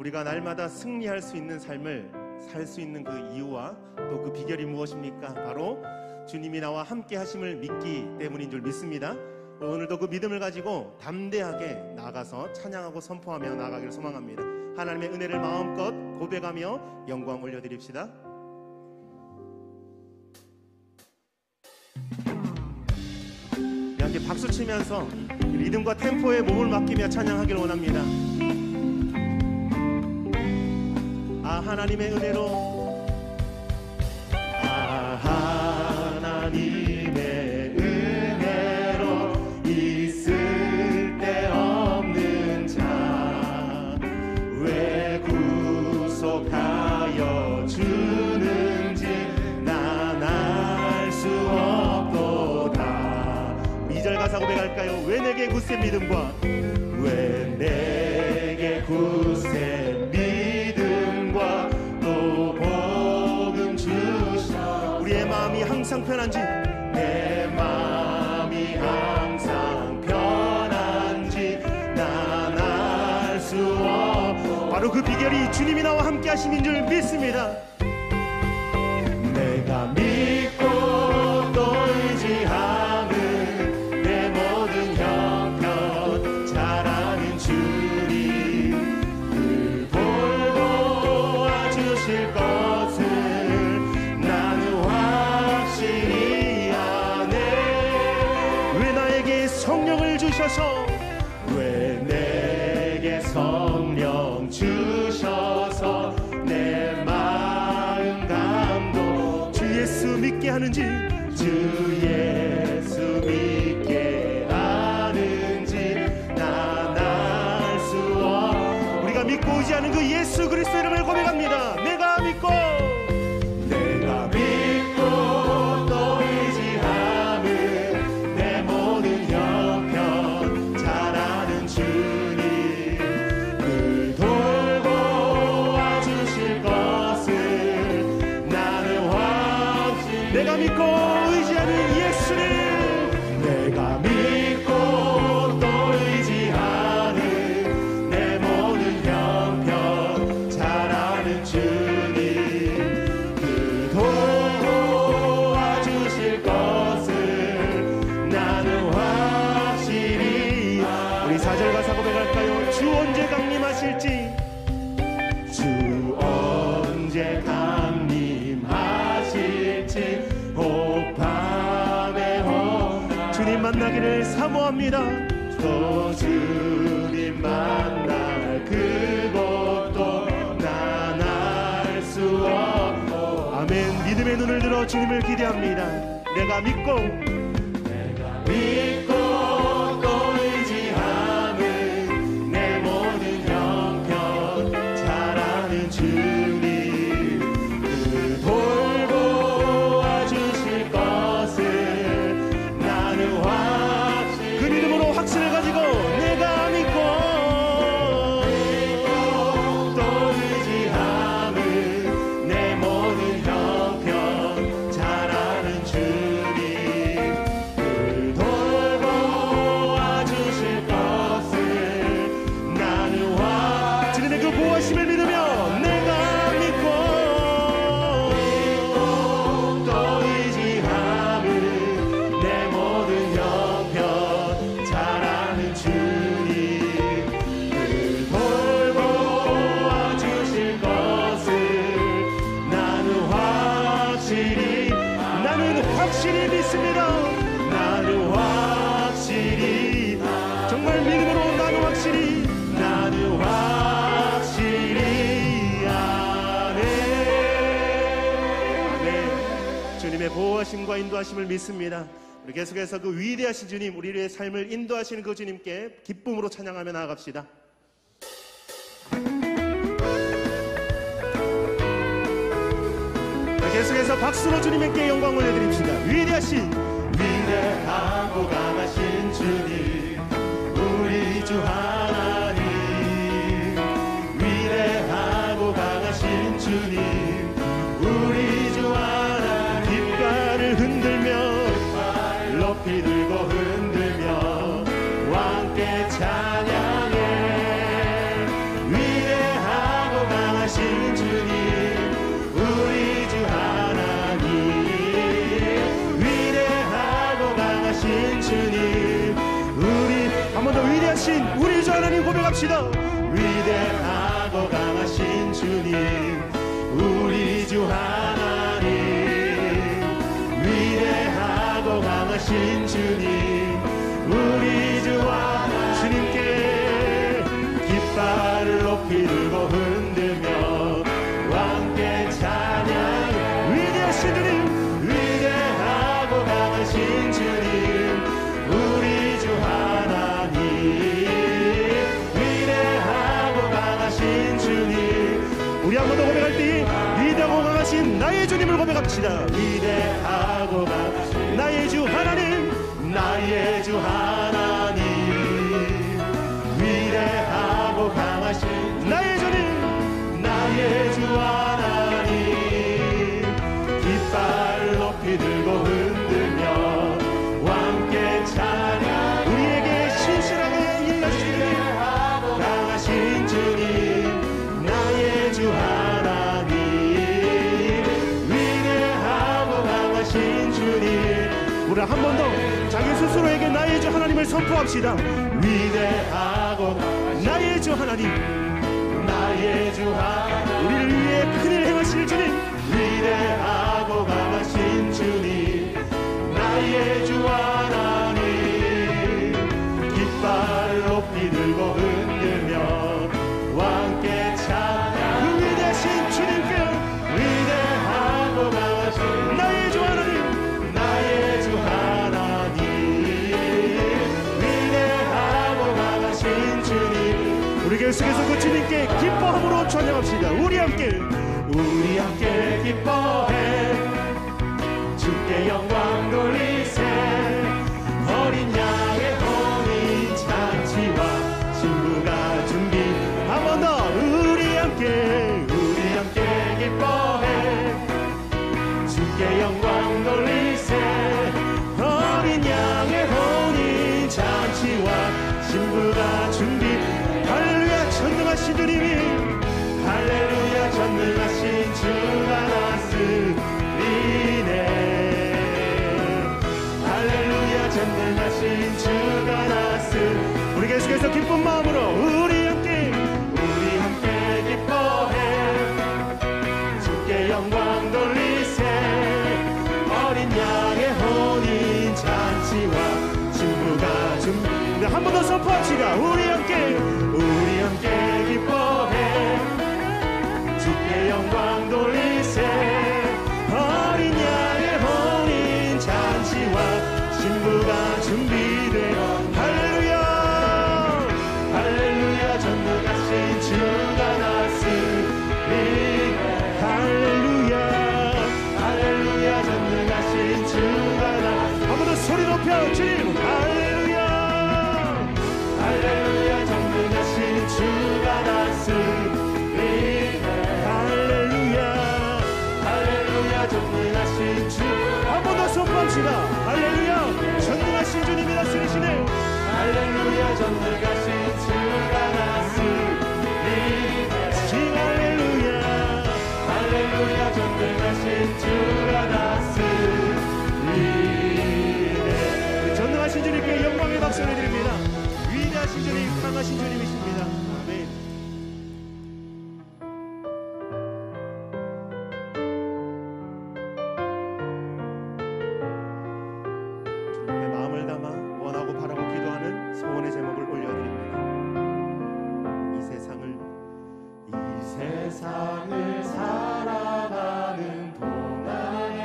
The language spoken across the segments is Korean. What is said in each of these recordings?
우리가 날마다 승리할 수 있는 삶을 살 수 있는 그 이유와 또 그 비결이 무엇입니까? 바로 주님이 나와 함께 하심을 믿기 때문인 줄 믿습니다. 오늘도 그 믿음을 가지고 담대하게 나아가서 찬양하고 선포하며 나아가기를 소망합니다. 하나님의 은혜를 마음껏 고백하며 영광 올려드립시다. 함께 박수 치면서 리듬과 템포에 몸을 맡기며 찬양하기를 원합니다. 하나님의 은혜로, 하나님의 은혜로 있을 데 없는 자 왜 구속하여 주는지 난 알 수 없도다. 2절 가사 고백할까요? 왜 내게 굳세 믿음과 왜 내게 굳세 믿음과 또 복음 주셔. 우리의 마음이 항상 편한지, 내 마음이 항상 편한지 난 알 수 없고, 바로 그 비결이 주님이 나와 함께 하심인 줄 믿습니다. 내가 믿고 또 의지함은 내 모든 형편 잘 아는 주님 그 돌보 와주실 것을 나는 확실히 아네. 왜 나에게 성령을 주셔서, 왜 내게 성령 주셔서 내 마음 감동 주 예수 믿게 하는지, 주 예수 믿게 하는지 난 알 수 없고, 우리가 믿고 의지하는 그 예수 그리스도 이름을 고백합니다. 내가 믿고 또 의지함은 내 모든 형편 잘 아는 주님 그 돌보 와주실 것을 나는 확실히, 내가 믿고 의지하는 예수님, 내가 믿고 또 의지하는 내 모든 형편 잘 아는 주님 그 돌보 와주실 것을 나는 확실히. 우리 4절 가사 고백할까요? 주 언제 강림하실지, 주 언제 강림하실지 혹밤에 혹 주님 만나기를 사모합니다. 또 주님 만날 그곳도 난 알 수 없고. 아멘. 믿음의 눈을 들어 주님을 기대합니다. 내가 믿고 또 의지함은 내 모든 형편 잘 아는 주님 그 돌보 와주실 것을 나는 확실히, 그 믿음으로 확신을 가지고 내가 믿고 또 의지함은 내 모든 형편 잘 아는 주님 그 돌보 와주실 것을 나는 주님의 그 보호하심을 믿으며 내가 믿고 또 의지함은 내 모든 형편 잘 아는 주님 그 돌보 와주실 것을 나는 확실히 믿습니다. 나는 확실히, 정말 믿음으로 나는 확실히 아네. 아멘. 주님의 보호하심과 인도하심을 믿습니다. 우리 계속해서 그 위대하신 주님, 우리의 삶을 인도하시는 그 주님께 기쁨으로 찬양하며 나아갑시다. 계속해서 박수로 주님께 영광 올려드립시다. 위대하고 강하신 주님 우리 주 하나님, 위대하고 강하신 주님 우리 주 하나님, 깃발을 흔들며 높이 들고 흔들며 함께 찬양해. 위대하고 위대하신 우리 주 하나님 고백합시다. 위대하고 강하신 주님, 우리 주 하나님. 위대하고 강하신 주님, 우리 주 하나님. 주님께 깃발을 높이 들고 흔들며 함께 찬양. 위대하신 주님, 위대하고 강하신 주님, 우리 주 하나님. 위대하고 강하신 주님. 우리 한 번 더 고백할 때 위대하고 강하신 나의 주님을 고백합시다. 위대하고 강하신 나의 주 하나님, 나의 주 하나님. 위대하고 강하신 나의 주님, 나의 주 하나님. 깃발 높이 들고 흔들며 함께 찬양. 우리에게 신실하게 일하시는 강하신 주님, 나의 주 하나님. 위대하고 강하신 주님. 우리 한 번 더 자기 스스로에게 나의 주 하나님을 선포합시다. 위대하고 나의 주 하나님, 나의 주 하나님. 우리를 위해 큰일 행하실 주님, 위대하고 강하신 주님, 나의 주 하나님. 깃발 높이 들고 흔들며 함께 찬양. 그 위대하신 주님께 위대하고 강하신 나의 주 하나님, 나의 주 하나님. 위대하고 강하신 주님. 우리 계속해서 그 주님께 기뻐함으로 찬양합시다. 우리 함께 기뻐해 주께 영광 돌리세. 어린 양의 혼인 잔치와 신부가 준비. 한 번 더 우리 함께 기뻐해 주께 영광 돌리세. 어린 양의 혼인 잔치와 신부가 준비. 할렐루야 전능하신 주님이, 할렐루야 전능하신 주가 다스리네. 할렐루야 전능하신 주가 다스리네. 우리 계속해서 기쁜 마음으로 우리 함께 기뻐해 주께 영광 돌리세. 어린 양의 혼인 잔치와 신부가 준비. 한 번 더 선포합시다. 우리 함께 기뻐해 주께 영광 돌리세. 어린 양의 혼인 잔치와 신부가 준비돼. 할렐루야 할렐루야 전능하신 주가 다스리네. 할렐루야 할렐루야 전능하신 주가 다스리네. 한 번 더 소리 높여 주님. 할렐루야 할렐루야 전능하신 주가 다스리네. 할렐루야 할렐루야 전능하신 주. 한 번 더 선포합시다. 할렐루야 전능하신 주님이 다스리시네. 할렐루야 전능하신 주가 다스리네. 할렐루야 할렐루야 전능하신 주가 다스리네. 전능하신 주님께 영광의 박수를 드립니다. 위대하신 주님, 강하신 주님이십니다. 아멘. 주님의 마음을 담아 원하고 바라고 기도하는 소원의 제목을 올려드립니다. 이 세상을 살아가는 동안에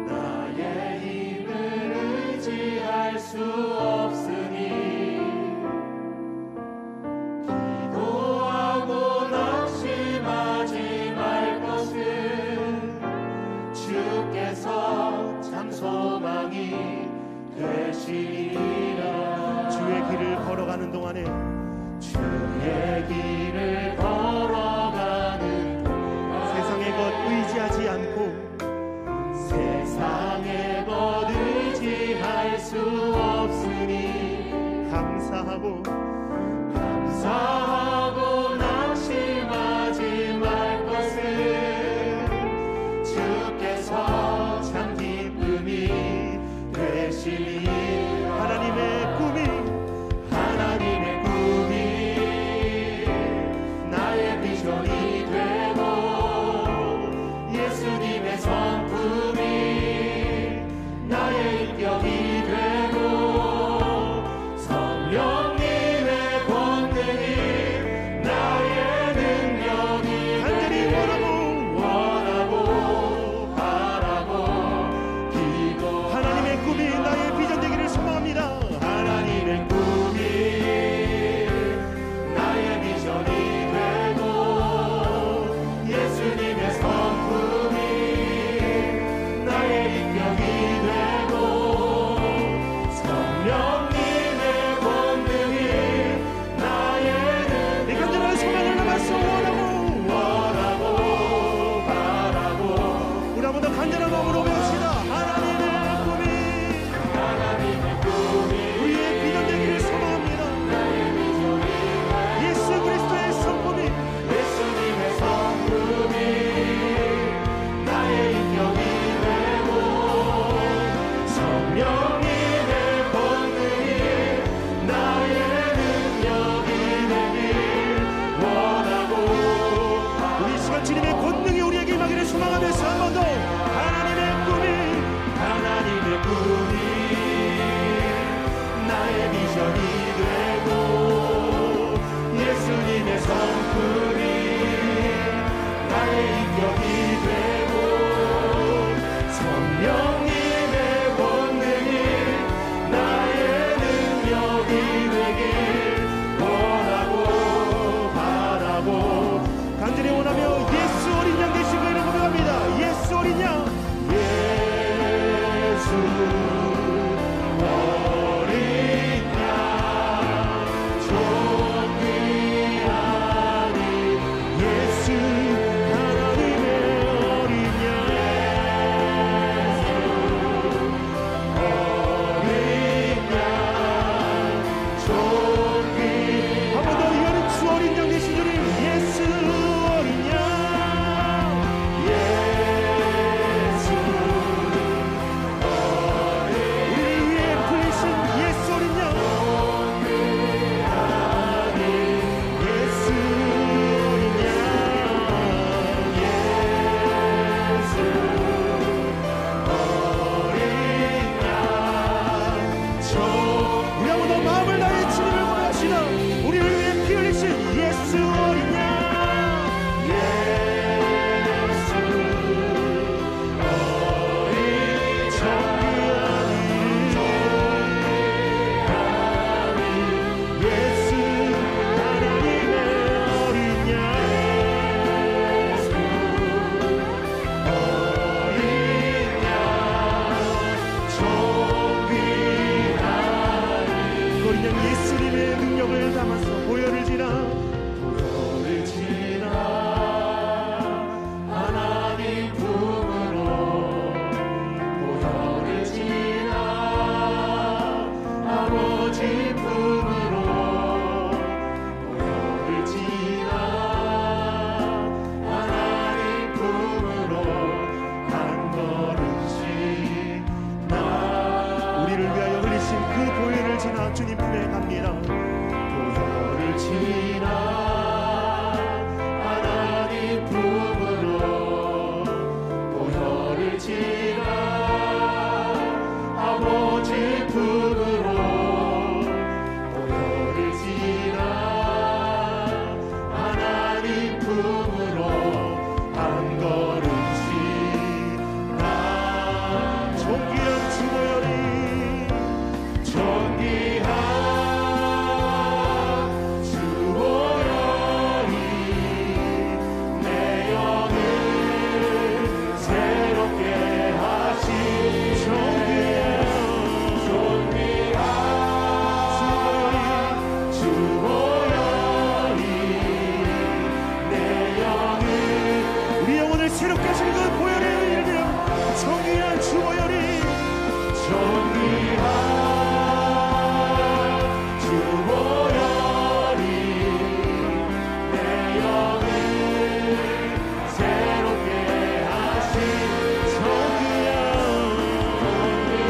나의 힘을 의지할 수 없으니 기도하고 낙심하지 말 것은 주께서 참 소망이 되시리라. 주의 길을 걸어가는 동안에 주의 길을 걸어가는 동안 세상의 것 의지하지 않고 세상의 것 의지할 수 없으니 감사하고 낙심하지 말 것은 주께서 참 기쁨이 되시니. 하나님의 꿈이 나의 비전이 되고 예수님의 성품이 나의 인격이 되고 성령님의 본능이 나의 능력이 되길 원하고 바라고 간절히 원하며 예수 어린 양 되신 거 이름 고백합니다. 예수 어린 양, 예수 어린 양 존귀하니 예수 하나님의 어린 양, 어린 양 존귀 한 번 더 이어는 주 어린 양 되신 주님 예수 어린 양, 예수 우리를 위해 풀리신 예수 어린 양, 예수 어린 양, 예수 어린 양 저 우리 한번 더 마음을 다해 주님을 고백합시다. 우리를 위해 피 흘리신 예수 어린 양, 예수 어린 정귀하니 예수 하나님의 어린 양, 어린 양 정귀하니 어린 양 예수님의 능력을 담아서 보혈을 지나 하나님 품으로 보혈을 지나 아버지 품으로 보혈을 지나 하나님 품으로 한 걸음씩 나 우리를 위하여 흘리신 그 보혈을 지나 주님 품에 갑니다. 보혈을 지나 하나님 품으로 보혈을 지나 아버지 품으로 보혈을 지나 하나님 품으로 한 걸음씩 나 존귀한 주 보혈이 존귀한 주 보혈이 내 영을 새롭게 하시 존귀한 주 보혈이 내 영을 우리 영혼을 새롭게 하시는 그 보혈의 이름 존귀한 주 보혈이 존귀한 주 보혈이 내 영을 새롭게 하신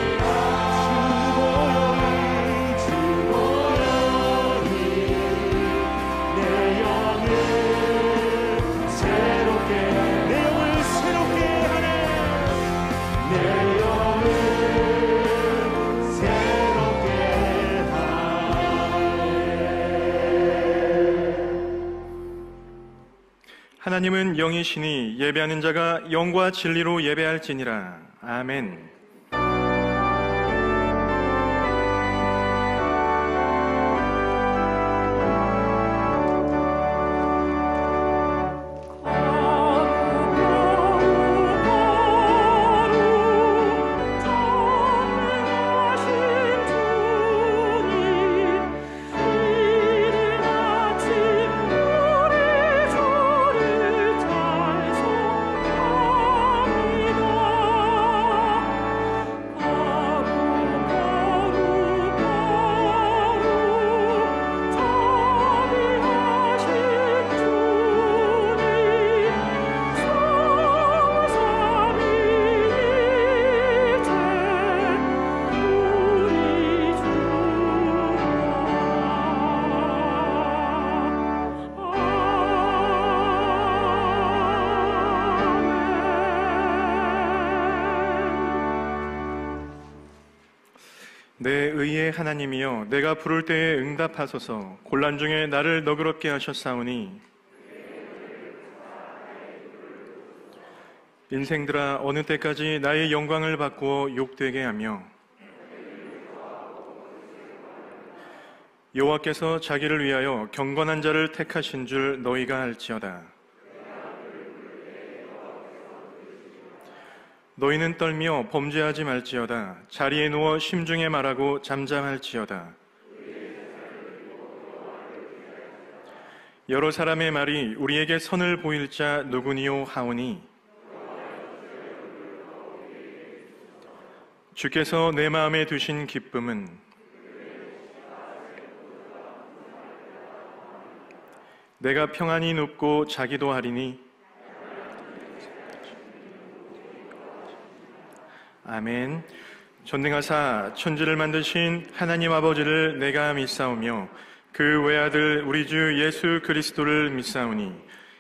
존귀한 주 보혈이 내 영을 새롭게 하네 내 영을 새롭게 하나님은 영이시니 예배하는 자가 영과 진리로 예배할지니라. 아멘. 내 의의 하나님이여 내가 부를 때에 응답하소서. 곤란 중에 나를 너그럽게 하셨사오니 인생들아 어느 때까지 나의 영광을 바꾸어 욕되게 하며 여호와께서 자기를 위하여 경건한 자를 택하신 줄 너희가 알지어다. 너희는 떨며 범죄하지 말지어다. 자리에 누워 심중에 말하고 잠잠할지어다. 여러 사람의 말이 우리에게 선을 보일 자 누구니요 하오니 주께서 내 마음에 두신 기쁨은 내가 평안히 눕고 자기도 하리니 아멘. 전능하사 천지를 만드신 하나님 아버지를 내가 믿사오며 그 외아들 우리 주 예수 그리스도를 믿사오니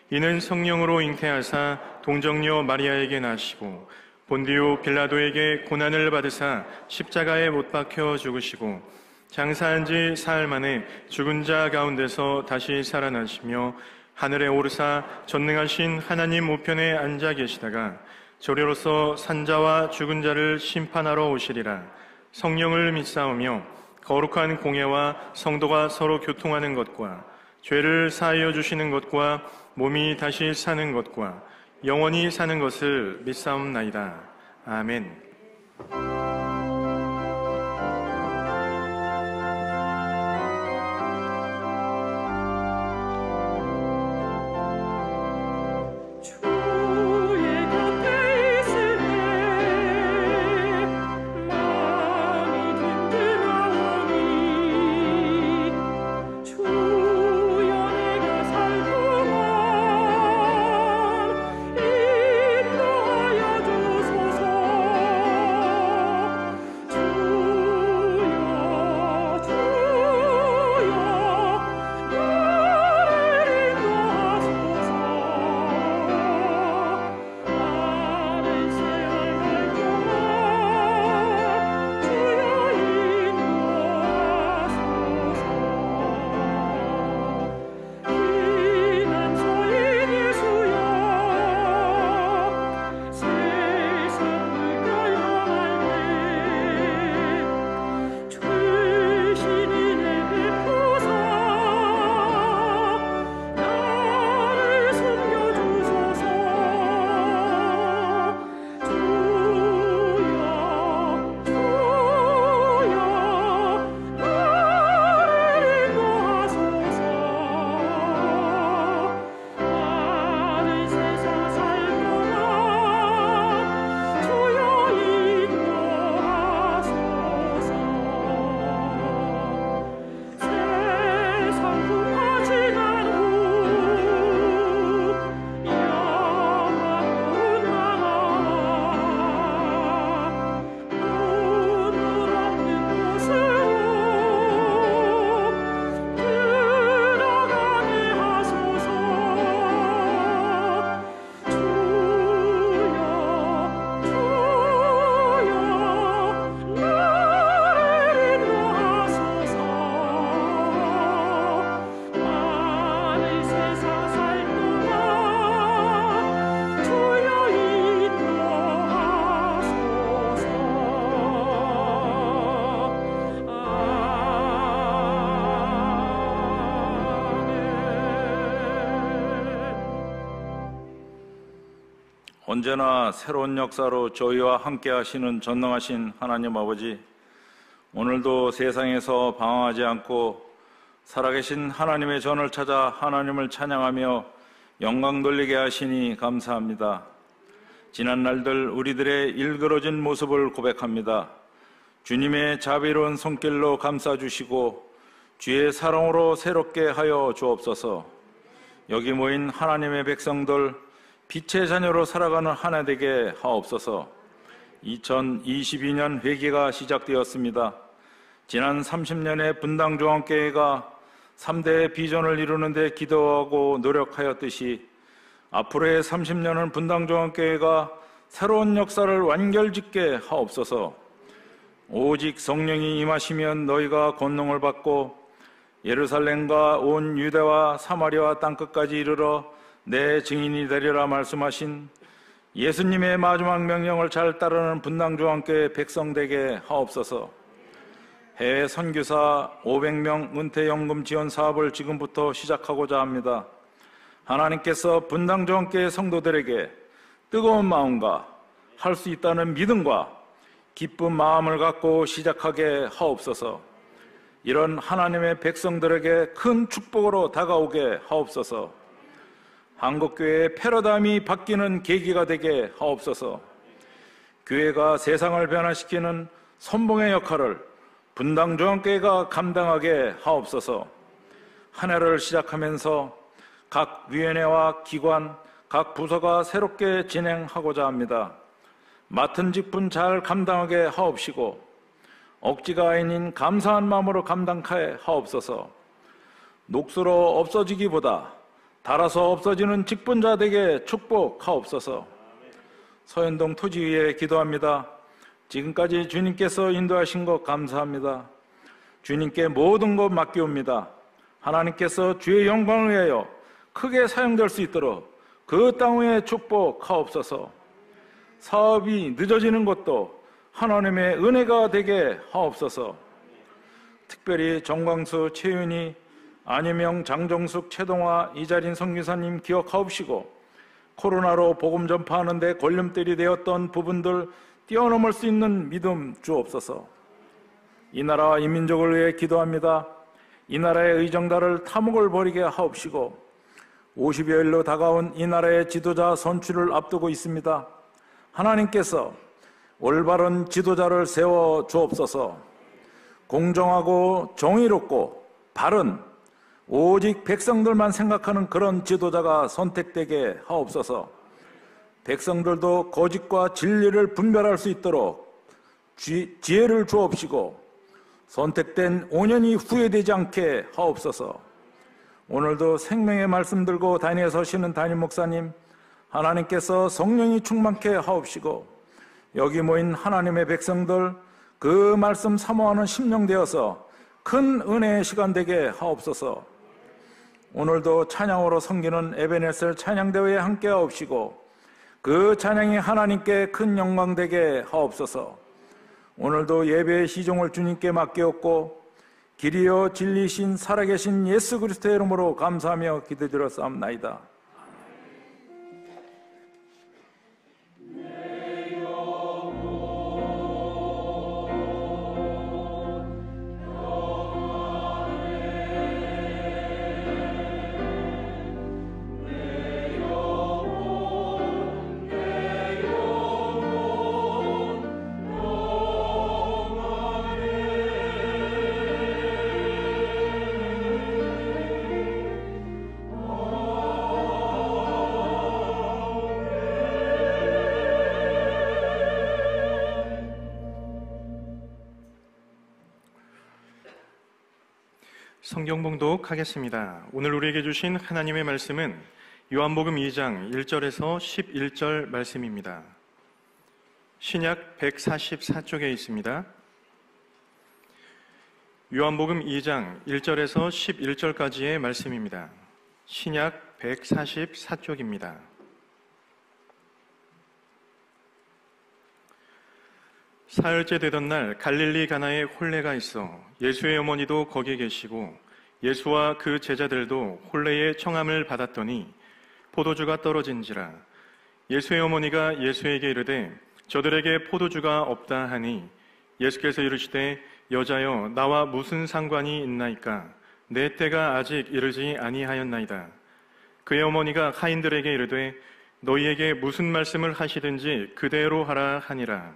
이는 성령으로 잉태하사 동정녀 마리아에게 나시고 본디오 빌라도에게 고난을 받으사 십자가에 못 박혀 죽으시고 장사한 지 사흘 만에 죽은 자 가운데서 다시 살아나시며 하늘에 오르사 전능하신 하나님 우편에 앉아 계시다가 저리로서 산자와 죽은 자를 심판하러 오시리라. 성령을 믿사오며 거룩한 공예와 성도가 서로 교통하는 것과 죄를 사하여 주시는 것과 몸이 다시 사는 것과 영원히 사는 것을 믿사옵나이다. 아멘. 언제나 새로운 역사로 저희와 함께 하시는 전능하신 하나님 아버지, 오늘도 세상에서 방황하지 않고 살아계신 하나님의 전을 찾아 하나님을 찬양하며 영광 돌리게 하시니 감사합니다. 지난 날들 우리들의 일그러진 모습을 고백합니다. 주님의 자비로운 손길로 감싸주시고 주의 사랑으로 새롭게 하여 주옵소서. 여기 모인 하나님의 백성들 빛의 자녀로 살아가는 한 해 되게 하옵소서. 2022년 회기가 시작되었습니다. 지난 30년의 분당중앙교회가 3대의 비전을 이루는 데 기도하고 노력하였듯이 앞으로의 30년은 분당중앙교회가 새로운 역사를 완결짓게 하옵소서. 오직 성령이 임하시면 너희가 권능을 받고 예루살렘과 온 유대와 사마리아 땅끝까지 이르러 내 증인이 되리라 말씀하신 예수님의 마지막 명령을 잘 따르는 분당중앙교회 백성 되게 하옵소서. 해외 선교사 500명 은퇴연금 지원 사업을 지금부터 시작하고자 합니다. 하나님께서 분당중앙교회 성도들에게 뜨거운 마음과 할 수 있다는 믿음과 기쁜 마음을 갖고 시작하게 하옵소서. 이런 하나님의 백성들에게 큰 축복으로 다가오게 하옵소서. 한국교회의 패러다임이 바뀌는 계기가 되게 하옵소서. 교회가 세상을 변화시키는 선봉의 역할을 분당중앙교회가 감당하게 하옵소서. 한 해를 시작하면서 각 위원회와 기관, 각 부서가 새롭게 진행하고자 합니다. 맡은 직분 잘 감당하게 하옵시고 억지가 아닌 감사한 마음으로 감당하게 하옵소서. 녹수로 없어지기보다 달아서 없어지는 직분자 되게 축복하옵소서. 서현동 토지위에 기도합니다. 지금까지 주님께서 인도하신 것 감사합니다. 주님께 모든 것 맡기옵니다. 하나님께서 주의 영광을 위하여 크게 사용될 수 있도록 그 땅 위에 축복하옵소서. 사업이 늦어지는 것도 하나님의 은혜가 되게 하옵소서. 특별히 정광수, 최윤희, 안희명, 장정숙, 최동화, 이자린 선교사님 기억하옵시고 코로나로 복음 전파하는 데 걸림돌이 되었던 부분들 뛰어넘을 수 있는 믿음 주옵소서. 이 나라와 이 민족을 위해 기도합니다. 이 나라의 의정단을 탐욕을 버리게 하옵시고 50여일로 다가온 이 나라의 지도자 선출을 앞두고 있습니다. 하나님께서 올바른 지도자를 세워 주옵소서. 공정하고 정의롭고 바른 오직 백성들만 생각하는 그런 지도자가 선택되게 하옵소서. 백성들도 거짓과 진리를 분별할 수 있도록 지혜를 주옵시고 선택된 5년이 후회되지 않게 하옵소서. 오늘도 생명의 말씀 들고 단위에 서시는 담임 목사님, 하나님께서 성령이 충만케 하옵시고 여기 모인 하나님의 백성들 그 말씀 사모하는 심령 되어서 큰 은혜의 시간 되게 하옵소서. 오늘도 찬양으로 섬기는 에베네셀 찬양대회에 함께 하옵시고 그 찬양이 하나님께 큰 영광 되게 하옵소서. 오늘도 예배의 시종을 주님께 맡기었고 길이요 진리신 살아계신 예수 그리스도의 이름으로 감사하며 기도드렸사옵나이다. 성경 봉독하겠습니다. 오늘 우리에게 주신 하나님의 말씀은 요한복음 2장 1절에서 11절 말씀입니다. 신약 144쪽에 있습니다. 요한복음 2장 1절에서 11절까지의 말씀입니다. 신약 144쪽입니다. 사흘째 되던 날 갈릴리 가나에 혼례가 있어 예수의 어머니도 거기에 계시고 예수와 그 제자들도 혼례의 청함을 받았더니 포도주가 떨어진지라. 예수의 어머니가 예수에게 이르되 저들에게 포도주가 없다 하니 예수께서 이르시되 여자여 나와 무슨 상관이 있나이까 내 때가 아직 이르지 아니하였나이다. 그의 어머니가 하인들에게 이르되 너희에게 무슨 말씀을 하시든지 그대로 하라 하니라.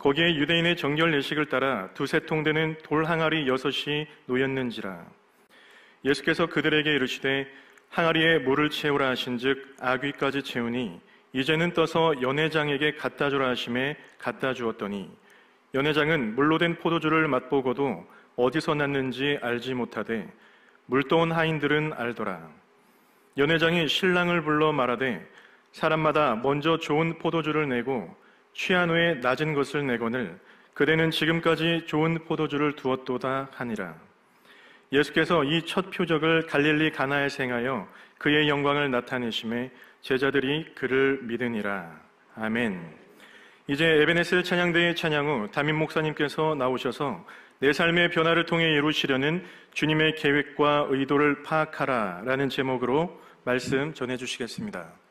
거기에 유대인의 정결 예식을 따라 두세 통 되는 돌 항아리 6이 놓였는지라. 예수께서 그들에게 이르시되 항아리에 물을 채우라 하신즉 아귀까지 채우니 이제는 떠서 연회장에게 갖다 주라 하심에 갖다 주었더니 연회장은 물로 된 포도주를 맛보고도 어디서 났는지 알지 못하되 물떠온 하인들은 알더라. 연회장이 신랑을 불러 말하되 사람마다 먼저 좋은 포도주를 내고 취한 후에 낮은 것을 내거늘 그대는 지금까지 좋은 포도주를 두었도다 하니라. 예수께서 이 첫 표적을 갈릴리 가나에서 행하여 그의 영광을 나타내심에 제자들이 그를 믿으니라. 아멘. 이제 에베네셀 찬양대의 찬양 후 담임 목사님께서 나오셔서 내 삶의 변화를 통해 이루시려는 주님의 계획과 의도를 파악하라 라는 제목으로 말씀 전해주시겠습니다.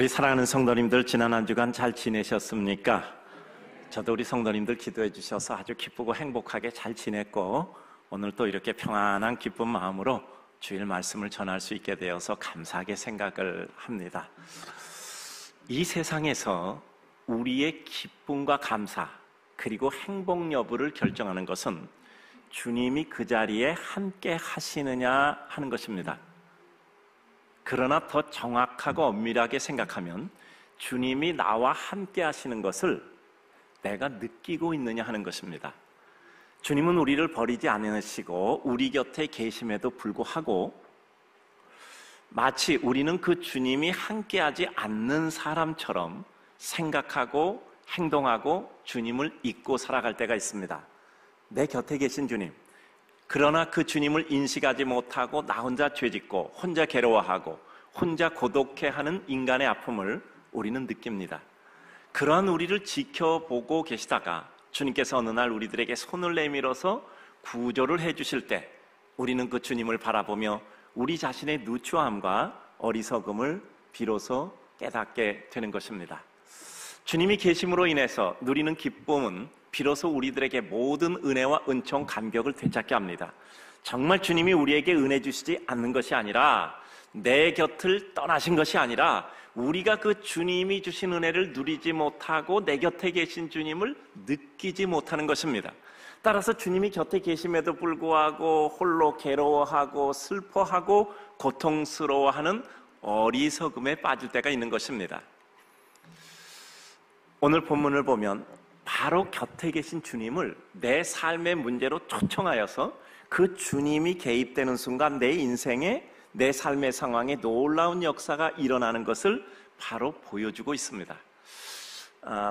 우리 사랑하는 성도님들, 지난 한 주간 잘 지내셨습니까? 저도 우리 성도님들 기도해 주셔서 아주 기쁘고 행복하게 잘 지냈고, 오늘 또 이렇게 평안한 기쁜 마음으로 주일 말씀을 전할 수 있게 되어서 감사하게 생각을 합니다. 이 세상에서 우리의 기쁨과 감사 그리고 행복 여부를 결정하는 것은 주님이 그 자리에 함께 하시느냐 하는 것입니다. 그러나 더 정확하고 엄밀하게 생각하면 주님이 나와 함께 하시는 것을 내가 느끼고 있느냐 하는 것입니다. 주님은 우리를 버리지 않으시고 우리 곁에 계심에도 불구하고 마치 우리는 그 주님이 함께하지 않는 사람처럼 생각하고 행동하고 주님을 잊고 살아갈 때가 있습니다. 내 곁에 계신 주님, 그러나 그 주님을 인식하지 못하고 나 혼자 죄짓고 혼자 괴로워하고 혼자 고독해하는 인간의 아픔을 우리는 느낍니다. 그러한 우리를 지켜보고 계시다가 주님께서 어느 날 우리들에게 손을 내밀어서 구조를 해주실 때 우리는 그 주님을 바라보며 우리 자신의 누추함과 어리석음을 비로소 깨닫게 되는 것입니다. 주님이 계심으로 인해서 누리는 기쁨은 비로소 우리들에게 모든 은혜와 은총, 감격을 되찾게 합니다. 정말 주님이 우리에게 은혜 주시지 않는 것이 아니라, 내 곁을 떠나신 것이 아니라, 우리가 그 주님이 주신 은혜를 누리지 못하고 내 곁에 계신 주님을 느끼지 못하는 것입니다. 따라서 주님이 곁에 계심에도 불구하고 홀로 괴로워하고 슬퍼하고 고통스러워하는 어리석음에 빠질 때가 있는 것입니다. 오늘 본문을 보면 바로 곁에 계신 주님을 내 삶의 문제로 초청하여서 그 주님이 개입되는 순간 내 인생에, 내 삶의 상황에 놀라운 역사가 일어나는 것을 바로 보여주고 있습니다.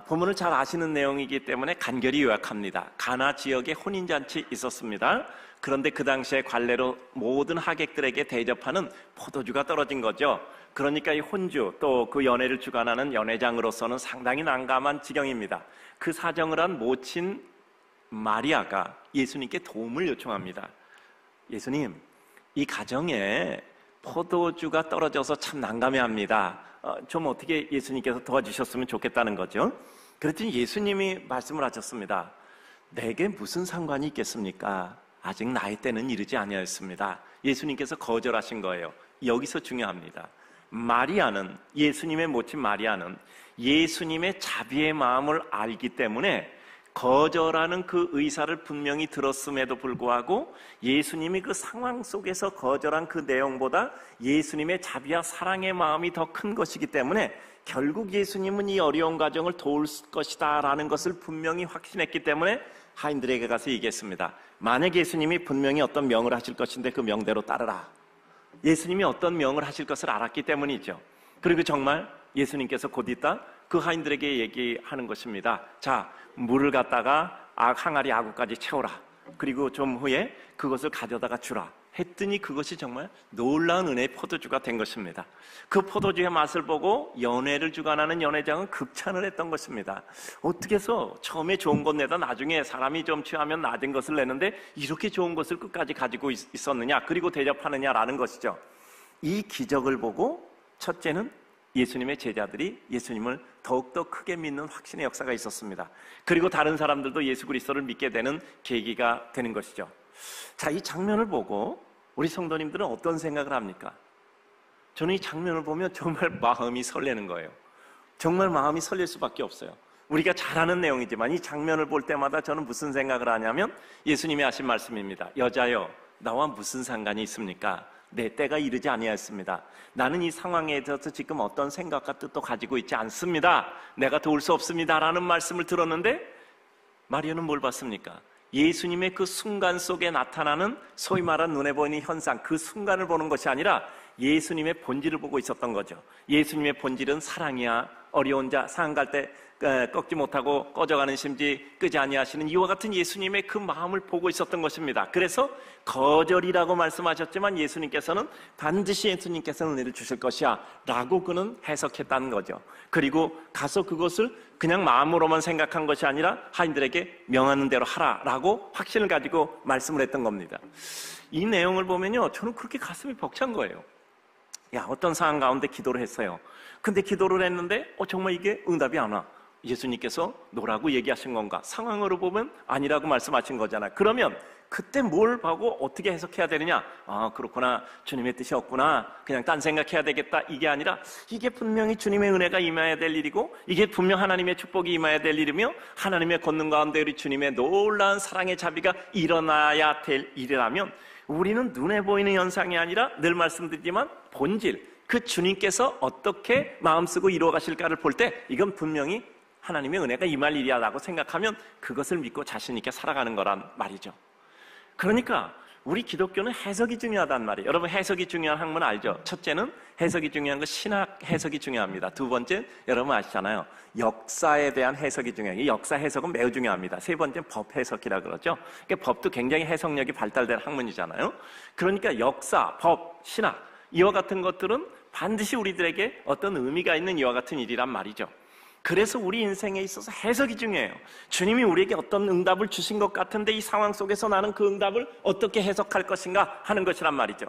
본문을 잘 아시는 내용이기 때문에 간결히 요약합니다. 가나 지역에 혼인잔치 있었습니다. 그런데 그 당시에 관례로 모든 하객들에게 대접하는 포도주가 떨어진 거죠. 그러니까 이 혼주, 또 그 연회를 주관하는 연회장으로서는 상당히 난감한 지경입니다. 그 사정을 한 모친 마리아가 예수님께 도움을 요청합니다. 예수님, 이 가정에 포도주가 떨어져서 참 난감해합니다. 좀 어떻게 예수님께서 도와주셨으면 좋겠다는 거죠. 그랬더니 예수님이 말씀을 하셨습니다. 내게 무슨 상관이 있겠습니까? 아직 나의 때는 이르지 아니하였습니다. 예수님께서 거절하신 거예요. 여기서 중요합니다. 마리아는, 예수님의 모친 마리아는 예수님의 자비의 마음을 알기 때문에 거절하는 그 의사를 분명히 들었음에도 불구하고 예수님이 그 상황 속에서 거절한 그 내용보다 예수님의 자비와 사랑의 마음이 더 큰 것이기 때문에 결국 예수님은 이 어려운 가정을 도울 것이다 라는 것을 분명히 확신했기 때문에 하인들에게 가서 얘기했습니다. 만약 예수님이 분명히 어떤 명을 하실 것인데 그 명대로 따르라. 예수님이 어떤 명을 하실 것을 알았기 때문이죠. 그리고 정말 예수님께서 곧 있다 그 하인들에게 얘기하는 것입니다. 자, 물을 갖다가 항아리 아구까지 채워라. 그리고 좀 후에 그것을 가져다가 주라. 했더니 그것이 정말 놀라운 은혜의 포도주가 된 것입니다. 그 포도주의 맛을 보고 연회를 주관하는 연회장은 극찬을 했던 것입니다. 어떻게 해서 처음에 좋은 것 내다 나중에 사람이 좀 취하면 낮은 것을 내는데 이렇게 좋은 것을 끝까지 가지고 있었느냐, 그리고 대접하느냐라는 것이죠. 이 기적을 보고 첫째는 예수님의 제자들이 예수님을 더욱더 크게 믿는 확신의 역사가 있었습니다. 그리고 다른 사람들도 예수 그리스도를 믿게 되는 계기가 되는 것이죠. 자, 이 장면을 보고 우리 성도님들은 어떤 생각을 합니까? 저는 이 장면을 보면 정말 마음이 설레는 거예요. 정말 마음이 설렐 수밖에 없어요. 우리가 잘 아는 내용이지만 이 장면을 볼 때마다 저는 무슨 생각을 하냐면 예수님이 하신 말씀입니다. 여자여, 나와 무슨 상관이 있습니까? 내 때가 이르지 아니하였습니다. 나는 이 상황에 대해서 지금 어떤 생각과 뜻도 가지고 있지 않습니다. 내가 도울 수 없습니다 라는 말씀을 들었는데 마리아는 뭘 봤습니까? 예수님의 그 순간 속에 나타나는 소위 말하는 눈에 보이는 현상, 그 순간을 보는 것이 아니라 예수님의 본질을 보고 있었던 거죠. 예수님의 본질은 사랑이야. 어려운 자, 상한 갈 때 꺾지 못하고 꺼져가는 심지 끄지 아니하시는 이와 같은 예수님의 그 마음을 보고 있었던 것입니다. 그래서 거절이라고 말씀하셨지만 예수님께서는 반드시 예수님께서는 은혜를 주실 것이야 라고 그는 해석했다는 거죠. 그리고 가서 그것을 그냥 마음으로만 생각한 것이 아니라 하인들에게 명하는 대로 하라 라고 확신을 가지고 말씀을 했던 겁니다. 이 내용을 보면요, 저는 그렇게 가슴이 벅찬 거예요. 야, 어떤 상황 가운데 기도를 했어요. 근데 기도를 했는데 정말 이게 응답이 안 와. 예수님께서 노라고 얘기하신 건가? 상황으로 보면 아니라고 말씀하신 거잖아요. 그러면 그때 뭘 보고 어떻게 해석해야 되느냐? 아, 그렇구나. 주님의 뜻이 없구나. 그냥 딴 생각해야 되겠다. 이게 아니라 이게 분명히 주님의 은혜가 임해야 될 일이고 이게 분명 하나님의 축복이 임해야 될 일이며 하나님의 권능 가운데 우리 주님의 놀라운 사랑의 자비가 일어나야 될 일이라면 우리는 눈에 보이는 현상이 아니라 늘 말씀드리지만 본질, 그 주님께서 어떻게 마음 쓰고 이루어 가실까를 볼 때 이건 분명히 하나님의 은혜가 임할 일이야라고 생각하면 그것을 믿고 자신 있게 살아가는 거란 말이죠. 그러니까 우리 기독교는 해석이 중요하단 말이에요. 여러분, 해석이 중요한 학문 알죠? 첫째는 해석이 중요한 거 신학 해석이 중요합니다. 두 번째, 여러분 아시잖아요. 역사에 대한 해석이 중요해요. 이 역사 해석은 매우 중요합니다. 세 번째는 법 해석이라 그러죠. 그러니까 법도 굉장히 해석력이 발달된 학문이잖아요. 그러니까 역사, 법, 신학 이와 같은 것들은 반드시 우리들에게 어떤 의미가 있는 이와 같은 일이란 말이죠. 그래서 우리 인생에 있어서 해석이 중요해요. 주님이 우리에게 어떤 응답을 주신 것 같은데 이 상황 속에서 나는 그 응답을 어떻게 해석할 것인가 하는 것이란 말이죠.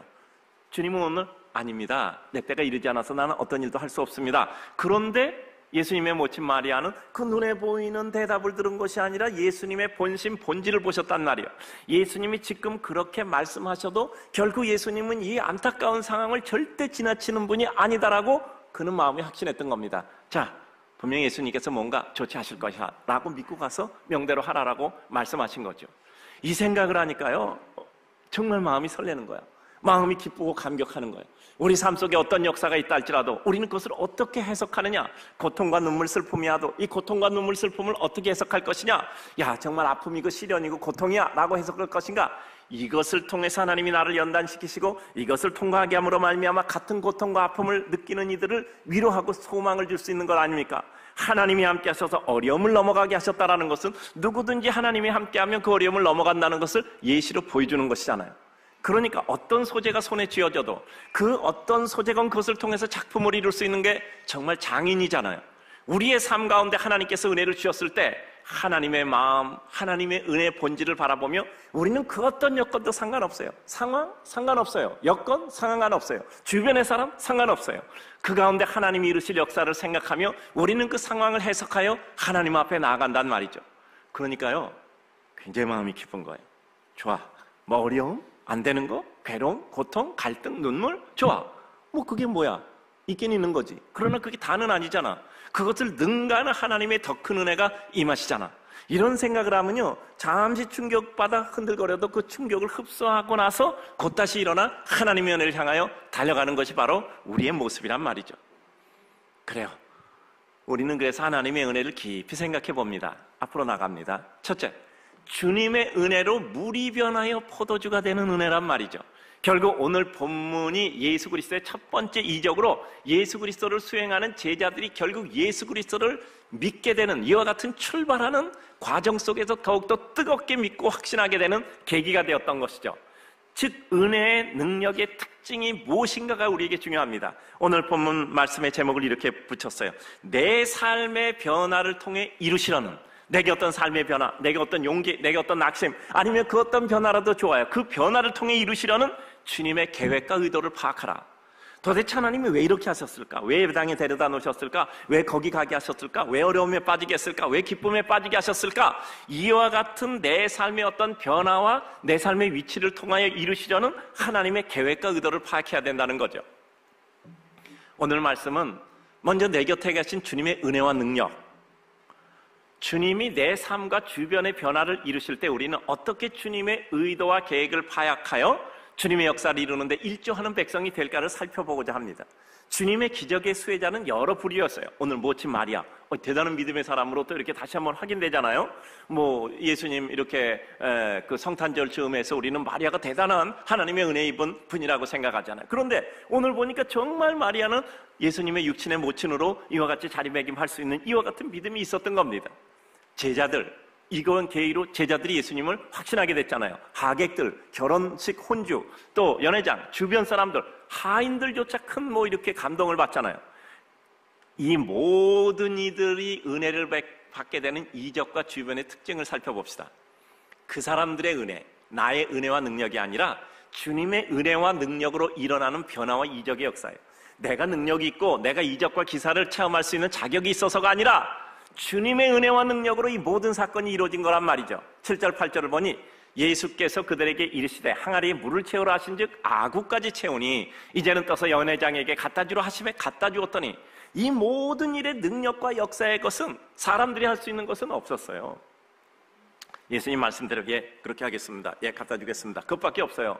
주님은 오늘 아닙니다. 내 때가 이르지 않아서 나는 어떤 일도 할 수 없습니다. 그런데 예수님의 모친 마리아는 그 눈에 보이는 대답을 들은 것이 아니라 예수님의 본심, 본질을 보셨단 말이에요. 예수님이 지금 그렇게 말씀하셔도 결국 예수님은 이 안타까운 상황을 절대 지나치는 분이 아니다라고 그는 마음에 확신했던 겁니다. 자, 분명히 예수님께서 뭔가 조치하실 것이야 라고 믿고 가서 명대로 하라라고 말씀하신 거죠. 이 생각을 하니까요, 정말 마음이 설레는 거야. 마음이 기쁘고 감격하는 거예요. 우리 삶 속에 어떤 역사가 있다 할지라도 우리는 그것을 어떻게 해석하느냐. 고통과 눈물 슬픔이야도 이 고통과 눈물 슬픔을 어떻게 해석할 것이냐. 야, 정말 아픔이고 시련이고 고통이야 라고 해석할 것인가. 이것을 통해서 하나님이 나를 연단시키시고 이것을 통과하게 함으로 말미암아 같은 고통과 아픔을 느끼는 이들을 위로하고 소망을 줄 수 있는 것 아닙니까? 하나님이 함께 하셔서 어려움을 넘어가게 하셨다라는 것은 누구든지 하나님이 함께하면 그 어려움을 넘어간다는 것을 예시로 보여주는 것이잖아요. 그러니까 어떤 소재가 손에 쥐어져도 그 어떤 소재건 그것을 통해서 작품을 이룰 수 있는 게 정말 장인이잖아요. 우리의 삶 가운데 하나님께서 은혜를 주셨을 때 하나님의 마음, 하나님의 은혜의 본질을 바라보며 우리는 그 어떤 여건도 상관없어요. 상황? 상관없어요. 여건? 상관없어요. 주변의 사람? 상관없어요. 그 가운데 하나님이 이루실 역사를 생각하며 우리는 그 상황을 해석하여 하나님 앞에 나아간단 말이죠. 그러니까요, 굉장히 마음이 기쁜 거예요. 좋아. 뭐 어려움? 안 되는 거? 괴로움? 고통? 갈등? 눈물? 좋아. 뭐 그게 뭐야? 있긴 있는 거지. 그러나 그게 다는 아니잖아. 그것을 능가하는 하나님의 더 큰 은혜가 임하시잖아. 이런 생각을 하면요, 잠시 충격받아 흔들거려도 그 충격을 흡수하고 나서 곧 다시 일어나 하나님의 은혜를 향하여 달려가는 것이 바로 우리의 모습이란 말이죠. 그래요. 우리는 그래서 하나님의 은혜를 깊이 생각해 봅니다. 앞으로 나갑니다. 첫째, 주님의 은혜로 물이 변하여 포도주가 되는 은혜란 말이죠. 결국 오늘 본문이 예수 그리스도의 첫 번째 이적으로 예수 그리스도를 수행하는 제자들이 결국 예수 그리스도를 믿게 되는 이와 같은 출발하는 과정 속에서 더욱더 뜨겁게 믿고 확신하게 되는 계기가 되었던 것이죠. 즉 은혜의 능력의 특징이 무엇인가가 우리에게 중요합니다. 오늘 본문 말씀의 제목을 이렇게 붙였어요. 내 삶의 변화를 통해 이루시려는, 내게 어떤 삶의 변화, 내게 어떤 용기, 내게 어떤 낙심, 아니면 그 어떤 변화라도 좋아요. 그 변화를 통해 이루시려는 주님의 계획과 의도를 파악하라. 도대체 하나님이 왜 이렇게 하셨을까? 왜 땅에 데려다 놓으셨을까? 왜 거기 가게 하셨을까? 왜 어려움에 빠지게 했을까? 왜 기쁨에 빠지게 하셨을까? 이와 같은 내 삶의 어떤 변화와 내 삶의 위치를 통하여 이루시려는 하나님의 계획과 의도를 파악해야 된다는 거죠. 오늘 말씀은 먼저 내 곁에 계신 주님의 은혜와 능력, 주님이 내 삶과 주변의 변화를 이루실 때 우리는 어떻게 주님의 의도와 계획을 파악하여 주님의 역사를 이루는데 일조하는 백성이 될까를 살펴보고자 합니다. 주님의 기적의 수혜자는 여러 부류였어요. 오늘 모친 마리아, 대단한 믿음의 사람으로 또 이렇게 다시 한번 확인되잖아요. 뭐 예수님 이렇게 그 성탄절 즈음에서 우리는 마리아가 대단한 하나님의 은혜 입은 분이라고 생각하잖아요. 그런데 오늘 보니까 정말 마리아는 예수님의 육친의 모친으로 이와 같이 자리매김할 수 있는 이와 같은 믿음이 있었던 겁니다. 제자들, 이건 계기로 제자들이 예수님을 확신하게 됐잖아요. 하객들, 결혼식 혼주, 또 연회장, 주변 사람들, 하인들조차 큰 뭐 이렇게 감동을 받잖아요. 이 모든 이들이 은혜를 받게 되는 이적과 주변의 특징을 살펴봅시다. 그 사람들의 은혜, 나의 은혜와 능력이 아니라 주님의 은혜와 능력으로 일어나는 변화와 이적의 역사예요. 내가 능력이 있고 내가 이적과 기사를 체험할 수 있는 자격이 있어서가 아니라 주님의 은혜와 능력으로 이 모든 사건이 이루어진 거란 말이죠. 7절 8절을 보니 예수께서 그들에게 이르시되 항아리에 물을 채우라 하신즉 아구까지 채우니 이제는 떠서 연회장에게 갖다 주라 하심에 갖다 주었더니 이 모든 일의 능력과 역사의 것은 사람들이 할 수 있는 것은 없었어요. 예수님 말씀대로 그렇게 하겠습니다. 갖다 주겠습니다. 그것밖에 없어요.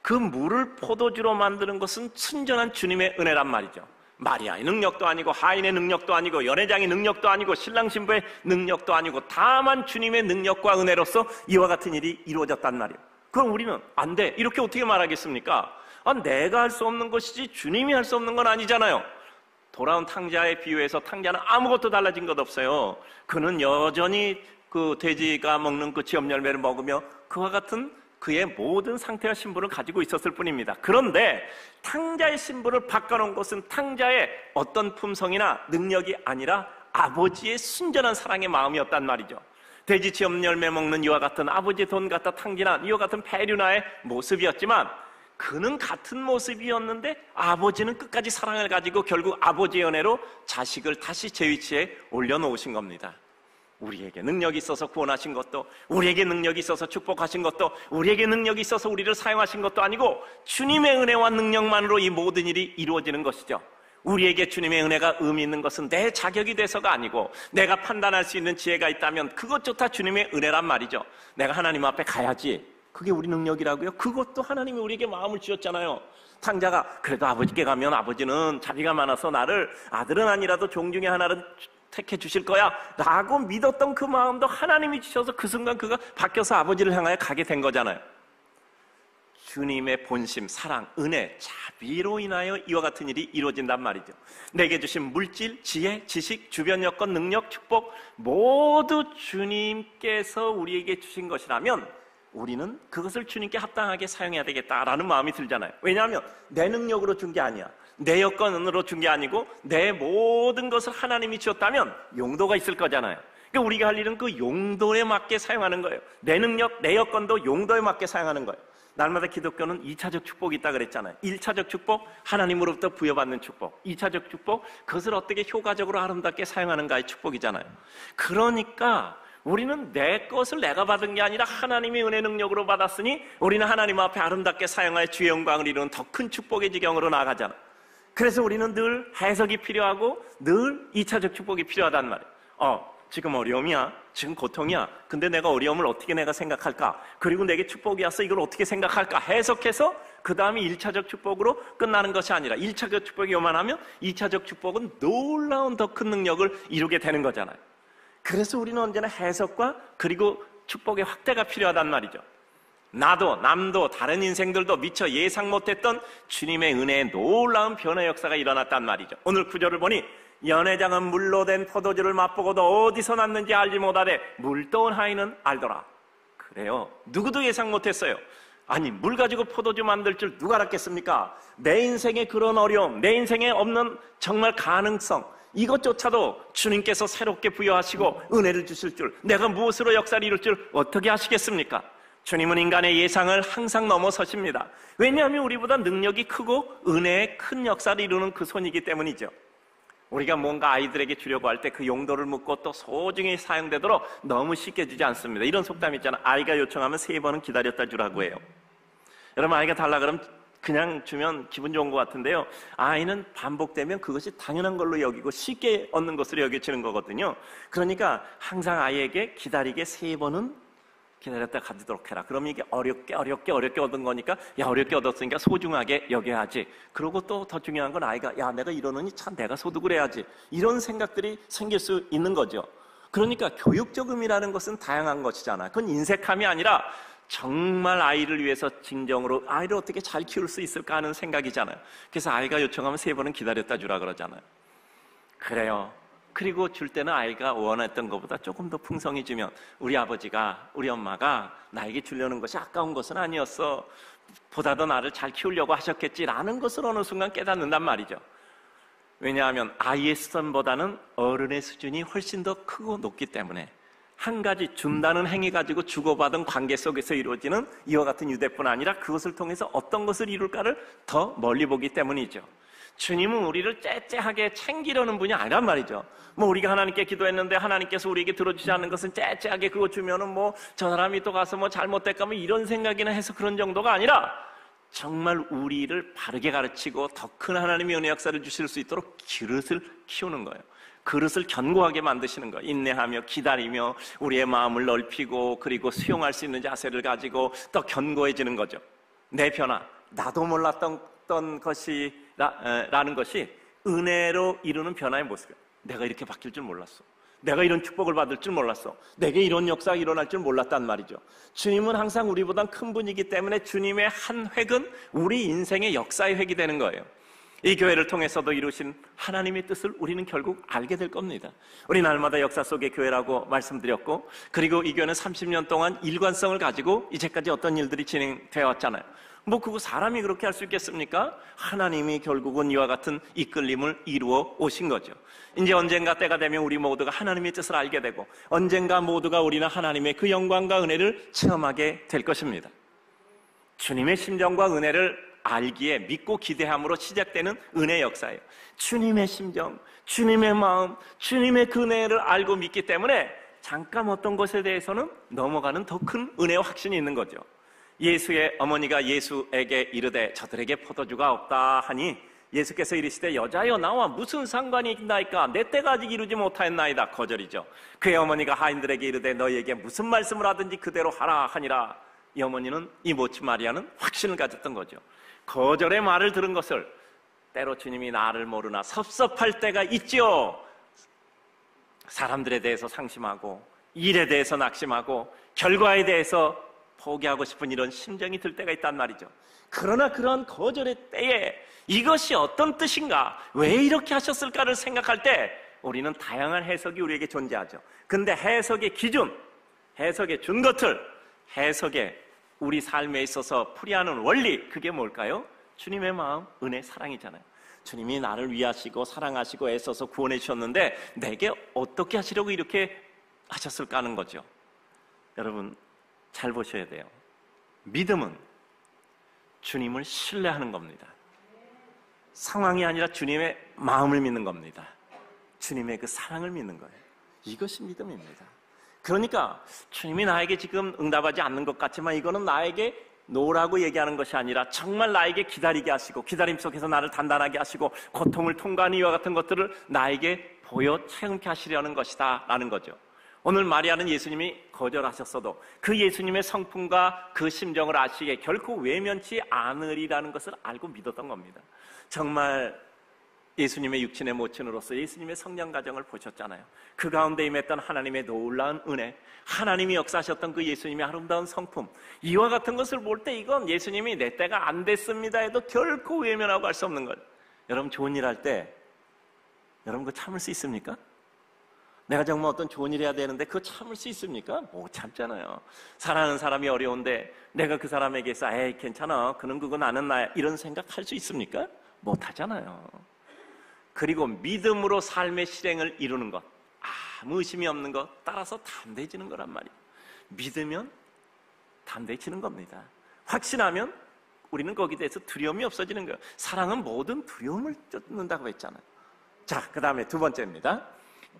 그 물을 포도주로 만드는 것은 순전한 주님의 은혜란 말이죠. 마리아의 능력도 아니고 하인의 능력도 아니고 연회장의 능력도 아니고 신랑 신부의 능력도 아니고 다만 주님의 능력과 은혜로서 이와 같은 일이 이루어졌단 말이에요. 그럼 우리는 안 돼, 이렇게 어떻게 말하겠습니까? 내가 할 수 없는 것이지 주님이 할 수 없는 건 아니잖아요. 돌아온 탕자에 비유해서 탕자는 아무것도 달라진 것 없어요. 그는 여전히 그 돼지가 먹는 그 지엽 열매를 먹으며 그와 같은 그의 모든 상태와 신분을 가지고 있었을 뿐입니다. 그런데 탕자의 신분을 바꿔놓은 것은 탕자의 어떤 품성이나 능력이 아니라 아버지의 순전한 사랑의 마음이었단 말이죠. 돼지 지엽 열매 먹는 이와 같은 아버지의 돈 갖다 탕진한 이와 같은 폐륜아의 모습이었지만 그는 같은 모습이었는데 아버지는 끝까지 사랑을 가지고 결국 아버지의 은혜로 자식을 다시 제 위치에 올려놓으신 겁니다. 우리에게 능력이 있어서 구원하신 것도, 우리에게 능력이 있어서 축복하신 것도, 우리에게 능력이 있어서 우리를 사용하신 것도 아니고 주님의 은혜와 능력만으로 이 모든 일이 이루어지는 것이죠. 우리에게 주님의 은혜가 의미 있는 것은 내 자격이 돼서가 아니고 내가 판단할 수 있는 지혜가 있다면 그것조차 주님의 은혜란 말이죠. 내가 하나님 앞에 가야지, 그게 우리 능력이라고요? 그것도 하나님이 우리에게 마음을 주셨잖아요. 탕자가 그래도 아버지께 가면 아버지는 자비가 많아서 나를 아들은 아니라도 종 중에 하나를 택해 주실 거야 라고 믿었던 그 마음도 하나님이 주셔서 그 순간 그가 바뀌어서 아버지를 향하여 가게 된 거잖아요. 주님의 본심, 사랑, 은혜, 자비로 인하여 이와 같은 일이 이루어진단 말이죠. 내게 주신 물질, 지혜, 지식, 주변 여건, 능력, 축복 모두 주님께서 우리에게 주신 것이라면 우리는 그것을 주님께 합당하게 사용해야 되겠다라는 마음이 들잖아요. 왜냐하면 내 능력으로 준 게 아니야, 내 여건으로 준 게 아니고 내 모든 것을 하나님이 주었다면 용도가 있을 거잖아요. 그러니까 우리가 할 일은 그 용도에 맞게 사용하는 거예요. 내 능력, 내 여건도 용도에 맞게 사용하는 거예요. 날마다 기독교는 2차적 축복이 있다 그랬잖아요. 1차적 축복, 하나님으로부터 부여받는 축복. 2차적 축복, 그것을 어떻게 효과적으로 아름답게 사용하는가의 축복이잖아요. 그러니까 우리는 내 것을 내가 받은 게 아니라 하나님의 은혜 능력으로 받았으니 우리는 하나님 앞에 아름답게 사용하여 주의 영광을 이루는 더 큰 축복의 지경으로 나아가잖아. 그래서 우리는 늘 해석이 필요하고 늘 2차적 축복이 필요하단 말이에요. 지금 어려움이야, 지금 고통이야, 근데 내가 어려움을 어떻게 내가 생각할까, 그리고 내게 축복이 왔어, 이걸 어떻게 생각할까 해석해서 그 다음에 1차적 축복으로 끝나는 것이 아니라 1차적 축복이 요만하면 2차적 축복은 놀라운 더 큰 능력을 이루게 되는 거잖아요. 그래서 우리는 언제나 해석과 그리고 축복의 확대가 필요하단 말이죠. 나도 남도 다른 인생들도 미처 예상 못했던 주님의 은혜의 놀라운 변화 역사가 일어났단 말이죠. 오늘 구절을 보니 연회장은 물로 된 포도주를 맛보고도 어디서 났는지 알지 못하되 물떠온 하인은 알더라. 그래요, 누구도 예상 못했어요. 아니, 물 가지고 포도주 만들 줄 누가 알았겠습니까? 내 인생에 그런 어려움, 내 인생에 없는 정말 가능성, 이것조차도 주님께서 새롭게 부여하시고 은혜를 주실 줄, 내가 무엇으로 역사를 이룰 줄 어떻게 아시겠습니까? 주님은 인간의 예상을 항상 넘어서십니다. 왜냐하면 우리보다 능력이 크고 은혜의 큰 역사를 이루는 그 손이기 때문이죠. 우리가 뭔가 아이들에게 주려고 할 때 그 용도를 묻고 또 소중히 사용되도록 너무 쉽게 주지 않습니다. 이런 속담이 있잖아요. 아이가 요청하면 3번은 기다렸다 주라고 해요. 여러분, 아이가 달라 그러면 그냥 주면 기분 좋은 것 같은데요, 아이는 반복되면 그것이 당연한 걸로 여기고 쉽게 얻는 것으로 여겨지는 거거든요. 그러니까 항상 아이에게 기다리게 3번은 기다렸다 가지도록 해라. 그럼 이게 어렵게 얻은 거니까, 야, 어렵게 얻었으니까 소중하게 여겨야지. 그리고 또 더 중요한 건 아이가, 야, 내가 이러느니 참 내가 소득을 해야지, 이런 생각들이 생길 수 있는 거죠. 그러니까 교육적음이라는 것은 다양한 것이잖아요. 그건 인색함이 아니라 정말 아이를 위해서 진정으로 아이를 어떻게 잘 키울 수 있을까 하는 생각이잖아요. 그래서 아이가 요청하면 3번은 기다렸다 주라 그러잖아요. 그래요. 그리고 줄 때는 아이가 원했던 것보다 조금 더 풍성해지면 우리 아버지가, 우리 엄마가 나에게 주려는 것이 아까운 것은 아니었어, 보다 더 나를 잘 키우려고 하셨겠지라는 것을 어느 순간 깨닫는단 말이죠. 왜냐하면 아이의 수준보다는 어른의 수준이 훨씬 더 크고 높기 때문에 한 가지 준다는 행위 가지고 주고받은 관계 속에서 이루어지는 이와 같은 유대뿐 아니라 그것을 통해서 어떤 것을 이룰까를 더 멀리 보기 때문이죠. 주님은 우리를 째째하게 챙기려는 분이 아니란 말이죠. 뭐 우리가 하나님께 기도했는데 하나님께서 우리에게 들어주지 않는 것은 째째하게 그거 주면은 뭐 저 사람이 또 가서 뭐 잘못될까 뭐 이런 생각이나 해서 그런 정도가 아니라 정말 우리를 바르게 가르치고 더 큰 하나님의 은혜 역사를 주실 수 있도록 그릇을 키우는 거예요. 그릇을 견고하게 만드시는 거예요. 인내하며 기다리며 우리의 마음을 넓히고 그리고 수용할 수 있는 자세를 가지고 더 견고해지는 거죠. 내 변화, 나도 몰랐던 것이라는 것이 은혜로 이루는 변화의 모습이에요. 내가 이렇게 바뀔 줄 몰랐어, 내가 이런 축복을 받을 줄 몰랐어, 내게 이런 역사가 일어날 줄 몰랐단 말이죠. 주님은 항상 우리보단 큰 분이기 때문에 주님의 한 획은 우리 인생의 역사의 획이 되는 거예요. 이 교회를 통해서도 이루신 하나님의 뜻을 우리는 결국 알게 될 겁니다. 우리 날마다 역사 속의 교회라고 말씀드렸고, 그리고 이 교회는 30년 동안 일관성을 가지고 이제까지 어떤 일들이 진행되어 왔잖아요. 뭐 그거 사람이 그렇게 할 수 있겠습니까? 하나님이 결국은 이와 같은 이끌림을 이루어 오신 거죠. 이제 언젠가 때가 되면 우리 모두가 하나님의 뜻을 알게 되고 언젠가 모두가 우리는 하나님의 그 영광과 은혜를 체험하게 될 것입니다. 주님의 심정과 은혜를 알기에 믿고 기대함으로 시작되는 은혜 역사예요. 주님의 심정, 주님의 마음, 주님의 그 은혜를 알고 믿기 때문에 잠깐 어떤 것에 대해서는 넘어가는 더 큰 은혜와 확신이 있는 거죠. 예수의 어머니가 예수에게 이르되 저들에게 포도주가 없다 하니 예수께서 이르시되 여자여 나와 무슨 상관이 있나이까? 내 때가 아직 이루지 못하였나이다. 거절이죠. 그의 어머니가 하인들에게 이르되 너희에게 무슨 말씀을 하든지 그대로 하라 하니라. 이 어머니는 이 모치 마리아는 확신을 가졌던 거죠. 거절의 말을 들은 것을 때로 주님이 나를 모르나 섭섭할 때가 있지요. 사람들에 대해서 상심하고 일에 대해서 낙심하고 결과에 대해서 포기하고 싶은 이런 심정이 들 때가 있단 말이죠. 그러나 그런 거절의 때에 이것이 어떤 뜻인가, 왜 이렇게 하셨을까를 생각할 때 우리는 다양한 해석이 우리에게 존재하죠. 근데 해석의 기준, 해석의 준거틀, 해석의 우리 삶에 있어서 풀이하는 원리, 그게 뭘까요? 주님의 마음, 은혜, 사랑이잖아요. 주님이 나를 위하시고 사랑하시고 애써서 구원해 주셨는데 내게 어떻게 하시려고 이렇게 하셨을까 하는 거죠. 여러분 잘 보셔야 돼요. 믿음은 주님을 신뢰하는 겁니다. 상황이 아니라 주님의 마음을 믿는 겁니다. 주님의 그 사랑을 믿는 거예요. 이것이 믿음입니다. 그러니까 주님이 나에게 지금 응답하지 않는 것 같지만 이거는 나에게 노라고 얘기하는 것이 아니라 정말 나에게 기다리게 하시고 기다림 속에서 나를 단단하게 하시고 고통을 통과하는 이와 같은 것들을 나에게 보여 체험케 하시려는 것이다 라는 거죠. 오늘 마리아는 예수님이 거절하셨어도 그 예수님의 성품과 그 심정을 아시기에 결코 외면치 않으리라는 것을 알고 믿었던 겁니다. 정말 예수님의 육신의 모친으로서 예수님의 성령 가정을 보셨잖아요. 그 가운데 임했던 하나님의 놀라운 은혜, 하나님이 역사하셨던 그 예수님의 아름다운 성품, 이와 같은 것을 볼 때 이건 예수님이 내 때가 안 됐습니다 해도 결코 외면하고 할 수 없는 것. 여러분 좋은 일 할 때 여러분 그거 참을 수 있습니까? 내가 정말 어떤 좋은 일 해야 되는데 그거 참을 수 있습니까? 못 참잖아요. 사랑하는 사람이 어려운데 내가 그 사람에게서 에이 괜찮아, 그는 그거 나는 나야, 이런 생각 할 수 있습니까? 못 하잖아요. 그리고 믿음으로 삶의 실행을 이루는 것, 아무 의심이 없는 것, 따라서 담대해지는 거란 말이에요. 믿으면 담대해지는 겁니다. 확신하면 우리는 거기에 대해서 두려움이 없어지는 거예요. 사랑은 모든 두려움을 쫓는다고 했잖아요. 자, 그 다음에 두 번째입니다.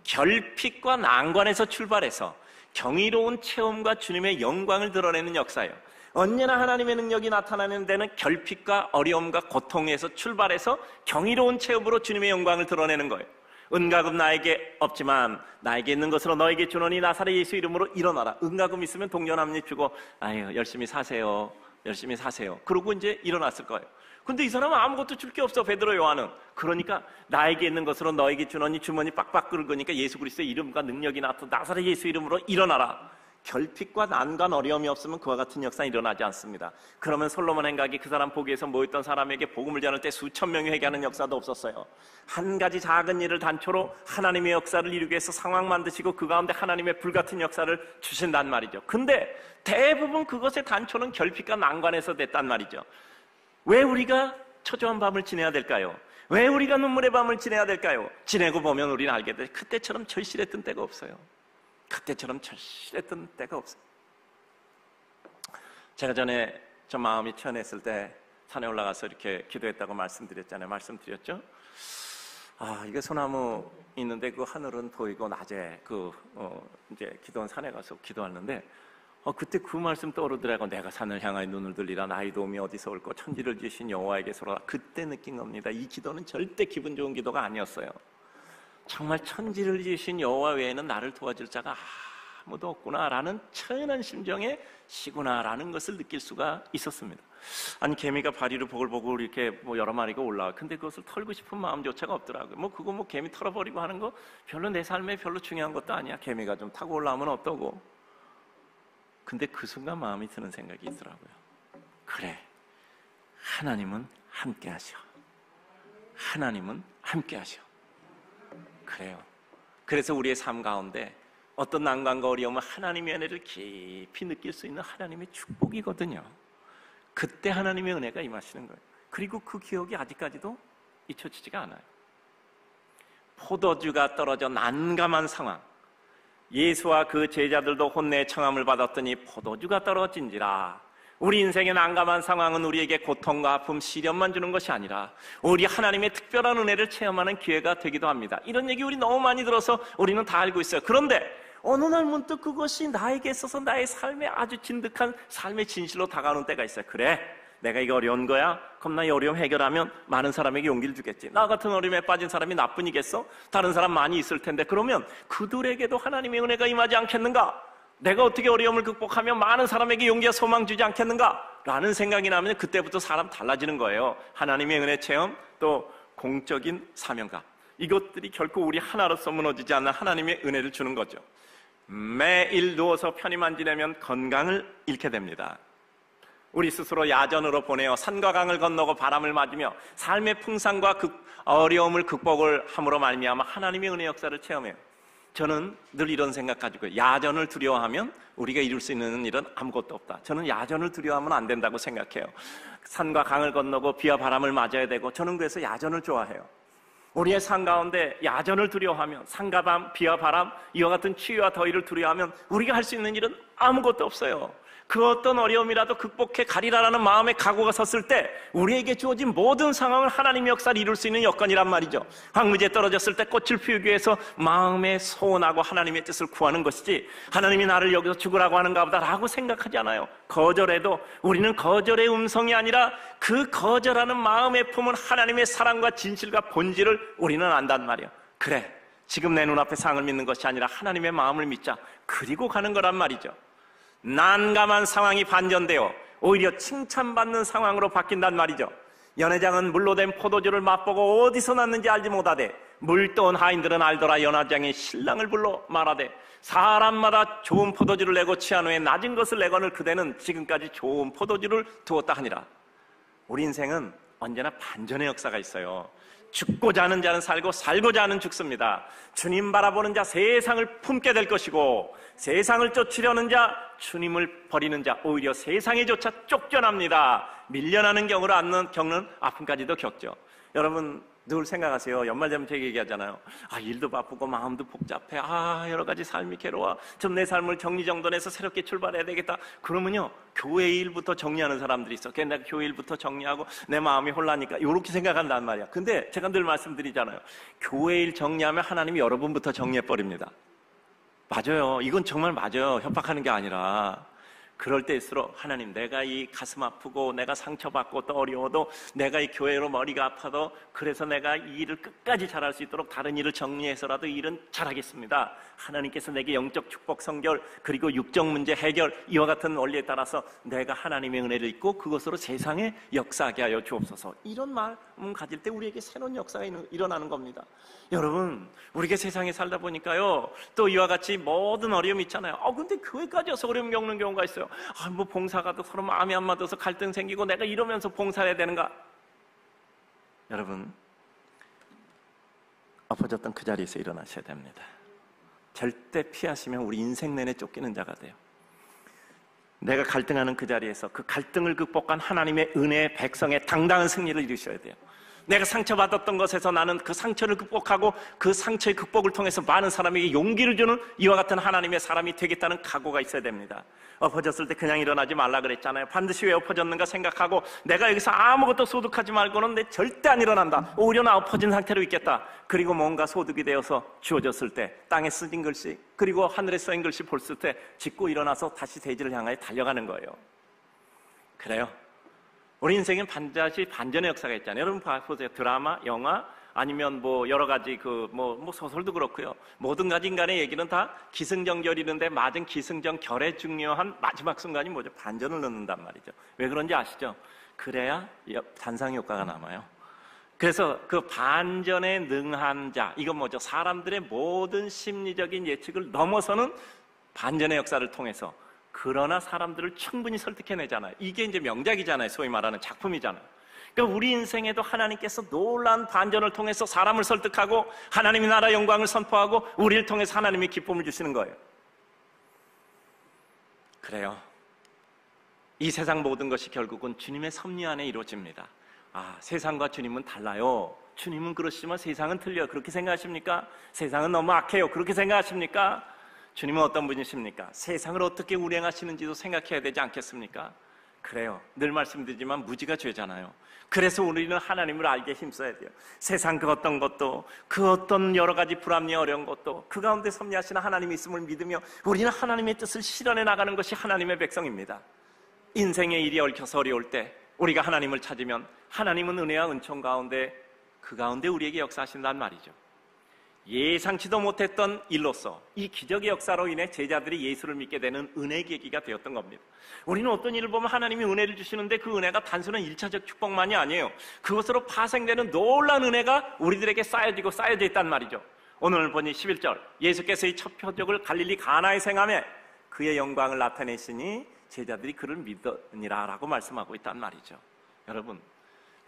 결핍과 난관에서 출발해서 경이로운 체험과 주님의 영광을 드러내는 역사예요. 언제나 하나님의 능력이 나타나는 데는 결핍과 어려움과 고통에서 출발해서 경이로운 체험으로 주님의 영광을 드러내는 거예요. 은가금 나에게 없지만 나에게 있는 것으로 너에게 주노니 나사렛 예수 이름으로 일어나라. 은가금 있으면 동전 한 입 주고 아유 열심히 사세요, 열심히 사세요. 그러고 이제 일어났을 거예요. 근데 이 사람은 아무것도 줄 게 없어, 베드로 요한은. 그러니까 나에게 있는 것으로 너에게 주노니 주머니 빡빡 긁으니까 예수 그리스도의 이름과 능력이 나타나 나사렛 예수 이름으로 일어나라. 결핍과 난관 어려움이 없으면 그와 같은 역사는 일어나지 않습니다. 그러면 솔로몬 행각이 그 사람 보기에서 모였던 사람에게 복음을 전할 때 수천 명이 회개하는 역사도 없었어요. 한 가지 작은 일을 단초로 하나님의 역사를 이루기 위해서 상황 만드시고 그 가운데 하나님의 불같은 역사를 주신단 말이죠. 근데 대부분 그것의 단초는 결핍과 난관에서 됐단 말이죠. 왜 우리가 초조한 밤을 지내야 될까요? 왜 우리가 눈물의 밤을 지내야 될까요? 지내고 보면 우리는 알게 돼. 그때처럼 절실했던 때가 없어요. 그때처럼 절실했던 때가 없어요. 제가 전에 저 마음이 천했을 때 산에 올라가서 이렇게 기도했다고 말씀드렸잖아요. 말씀드렸죠? 이게 소나무 있는데 그 하늘은 보이고 낮에 이제 기도원 산에 가서 기도하는데 그때 그 말씀 떠오르더라고. 내가 산을 향하여 눈을 들리라. 나의 도움이 어디서 올까? 천지를 지으신 여호와에게서라. 그때 느낀 겁니다. 이 기도는 절대 기분 좋은 기도가 아니었어요. 정말 천지를 지으신 여호와 외에는 나를 도와줄 자가 아무도 없구나라는 천한 심정의 시구나라는 것을 느낄 수가 있었습니다. 아니 개미가 바리로 보글보글 이렇게 여러 마리가 올라와. 근데 그것을 털고 싶은 마음조차가 없더라고요. 그거 개미 털어버리고 하는 거 별로 내 삶에 별로 중요한 것도 아니야. 개미가 좀 타고 올라오면 어떠고. 근데 그 순간 마음이 드는 생각이 있더라고요. 그래, 하나님은 함께 하셔. 하나님은 함께 하셔. 그래요. 그래서 우리의 삶 가운데 어떤 난관과 어려움은 하나님의 은혜를 깊이 느낄 수 있는 하나님의 축복이거든요. 그때 하나님의 은혜가 임하시는 거예요. 그리고 그 기억이 아직까지도 잊혀지지가 않아요. 포도주가 떨어져 난감한 상황, 예수와 그 제자들도 혼내의 청함을 받았더니 포도주가 떨어진지라 우리 인생의 난감한 상황은 우리에게 고통과 아픔, 시련만 주는 것이 아니라 우리 하나님의 특별한 은혜를 체험하는 기회가 되기도 합니다. 이런 얘기 우리 너무 많이 들어서 우리는 다 알고 있어요. 그런데 어느 날 문득 그것이 나에게 있어서 나의 삶에 아주 진득한 삶의 진실로 다가오는 때가 있어요. 그래, 내가 이거 어려운 거야? 그럼 나 이 어려움 해결하면 많은 사람에게 용기를 주겠지. 나 같은 어려움에 빠진 사람이 나뿐이겠어? 다른 사람 많이 있을 텐데 그러면 그들에게도 하나님의 은혜가 임하지 않겠는가? 내가 어떻게 어려움을 극복하면 많은 사람에게 용기와 소망 주지 않겠는가? 라는 생각이 나면 그때부터 사람 달라지는 거예요. 하나님의 은혜 체험, 또 공적인 사명감, 이것들이 결코 우리 하나로서 무너지지 않는 하나님의 은혜를 주는 거죠. 매일 누워서 편히만 지내면 건강을 잃게 됩니다. 우리 스스로 야전으로 보내어 산과 강을 건너고 바람을 맞으며 삶의 풍상과 어려움을 극복을 함으로 말미암아 하나님의 은혜 역사를 체험해요. 저는 늘 이런 생각 가지고 야전을 두려워하면 우리가 이룰 수 있는 일은 아무것도 없다. 저는 야전을 두려워하면 안 된다고 생각해요. 산과 강을 건너고 비와 바람을 맞아야 되고, 저는 그래서 야전을 좋아해요. 우리의 삶 가운데 야전을 두려워하면, 산과 밤, 비와 바람, 이와 같은 추위와 더위를 두려워하면 우리가 할 수 있는 일은 아무것도 없어요. 그 어떤 어려움이라도 극복해 가리라라는 마음의 각오가 섰을 때 우리에게 주어진 모든 상황을 하나님의 역사를 이룰 수 있는 여건이란 말이죠. 황무지에 떨어졌을 때 꽃을 피우기 위해서 마음에 소원하고 하나님의 뜻을 구하는 것이지, 하나님이 나를 여기서 죽으라고 하는가 보다 라고 생각하지 않아요. 거절해도 우리는 거절의 음성이 아니라 그 거절하는 마음에 품은 하나님의 사랑과 진실과 본질을 우리는 안단 말이에요. 그래, 지금 내 눈앞에 상을 믿는 것이 아니라 하나님의 마음을 믿자, 그리고 가는 거란 말이죠. 난감한 상황이 반전되어 오히려 칭찬받는 상황으로 바뀐단 말이죠. 연회장은 물로 된 포도주를 맛보고 어디서 났는지 알지 못하되 물떠온 하인들은 알더라. 연회장이 신랑을 불러 말하되 사람마다 좋은 포도주를 내고 취한 후에 낮은 것을 내거늘 그대는 지금까지 좋은 포도주를 두었다 하니라. 우리 인생은 언제나 반전의 역사가 있어요. 죽고자 하는 자는 살고 살고자 하는 죽습니다. 주님 바라보는 자 세상을 품게 될 것이고, 세상을 쫓으려는 자, 주님을 버리는 자 오히려 세상에조차 쫓겨납니다. 밀려나는 겪는 아픔까지도 겪죠. 여러분 늘 생각하세요. 연말 되면 되게 얘기하잖아요. 일도 바쁘고 마음도 복잡해. 여러 가지 삶이 괴로워. 좀 내 삶을 정리정돈해서 새롭게 출발해야 되겠다. 그러면요, 교회 일부터 정리하는 사람들이 있어. 내가 교회 일부터 정리하고 내 마음이 혼란하니까 이렇게 생각한단 말이야. 근데 제가 늘 말씀드리잖아요. 교회 일 정리하면 하나님이 여러분부터 정리해버립니다. 맞아요. 이건 정말 맞아요. 협박하는 게 아니라. 그럴 때일수록 하나님, 내가 이 가슴 아프고 내가 상처받고 또 어려워도, 내가 이 교회로 머리가 아파도, 그래서 내가 이 일을 끝까지 잘할 수 있도록 다른 일을 정리해서라도 일은 잘하겠습니다. 하나님께서 내게 영적 축복 성결, 그리고 육적 문제 해결, 이와 같은 원리에 따라서 내가 하나님의 은혜를 입고 그것으로 세상에 역사하게 하여 주옵소서. 이런 마음 가질 때 우리에게 새로운 역사가 일어나는 겁니다. 여러분, 우리가 세상에 살다 보니까요, 또 이와 같이 모든 어려움이 있잖아요. 근데 교회까지 와서 어려움 겪는 경우가 있어요. 뭐 봉사가도 서로 마음이 안 맞아서 갈등 생기고 내가 이러면서 봉사해야 되는가? 여러분, 엎어졌던 그 자리에서 일어나셔야 됩니다. 절대 피하시면 우리 인생 내내 쫓기는 자가 돼요. 내가 갈등하는 그 자리에서 그 갈등을 극복한 하나님의 은혜의 백성의 당당한 승리를 이루셔야 돼요. 내가 상처받았던 것에서 나는 그 상처를 극복하고 그 상처의 극복을 통해서 많은 사람에게 용기를 주는 이와 같은 하나님의 사람이 되겠다는 각오가 있어야 됩니다. 엎어졌을 때 그냥 일어나지 말라 그랬잖아요. 반드시 왜 엎어졌는가 생각하고 내가 여기서 아무것도 소득하지 말고는 내 절대 안 일어난다. 오히려 나 엎어진 상태로 있겠다. 그리고 뭔가 소득이 되어서 주어졌을 때 땅에 쓰진 글씨, 그리고 하늘에 써인 글씨 볼을 때 짚고 일어나서 다시 대지를 향하여 달려가는 거예요. 그래요. 우리 인생엔 반드시 반전의 역사가 있잖아요. 여러분 보세요. 드라마, 영화, 아니면 뭐 여러 가지 뭐 소설도 그렇고요. 모든 가지 인간의 얘기는 다 기승전결이는데 맞은 기승전결의 중요한 마지막 순간이 뭐죠? 반전을 넣는단 말이죠. 왜 그런지 아시죠? 그래야 단상 효과가 남아요. 그래서 그 반전에 능한 자, 이건 뭐죠? 사람들의 모든 심리적인 예측을 넘어서는 반전의 역사를 통해서, 그러나 사람들을 충분히 설득해내잖아요. 이게 이제 명작이잖아요. 소위 말하는 작품이잖아요. 그러니까 우리 인생에도 하나님께서 놀라운 반전을 통해서 사람을 설득하고 하나님의 나라 영광을 선포하고 우리를 통해서 하나님의 기쁨을 주시는 거예요. 그래요. 이 세상 모든 것이 결국은 주님의 섭리 안에 이루어집니다. 세상과 주님은 달라요. 주님은 그러시지만 세상은 틀려요. 그렇게 생각하십니까? 세상은 너무 악해요. 그렇게 생각하십니까? 주님은 어떤 분이십니까? 세상을 어떻게 운행하시는지도 생각해야 되지 않겠습니까? 그래요. 늘 말씀드리지만 무지가 죄잖아요. 그래서 우리는 하나님을 알게 힘써야 돼요. 세상 그 어떤 것도, 그 어떤 여러 가지 불합리 어려운 것도 그 가운데 섭리하시는 하나님이 있음을 믿으며 우리는 하나님의 뜻을 실현해 나가는 것이 하나님의 백성입니다. 인생의 일이 얽혀서 어려울 때 우리가 하나님을 찾으면 하나님은 은혜와 은총 가운데 그 가운데 우리에게 역사하신단 말이죠. 예상치도 못했던 일로서 이 기적의 역사로 인해 제자들이 예수를 믿게 되는 은혜의 계기가 되었던 겁니다. 우리는 어떤 일을 보면 하나님이 은혜를 주시는데 그 은혜가 단순한 1차적 축복만이 아니에요. 그것으로 파생되는 놀라운 은혜가 우리들에게 쌓여지고 쌓여져 있단 말이죠. 오늘 보니 11절 예수께서 이 첫 표적을 갈릴리 가나에서 행하며 그의 영광을 나타내시니 제자들이 그를 믿으니라 라고 말씀하고 있단 말이죠. 여러분,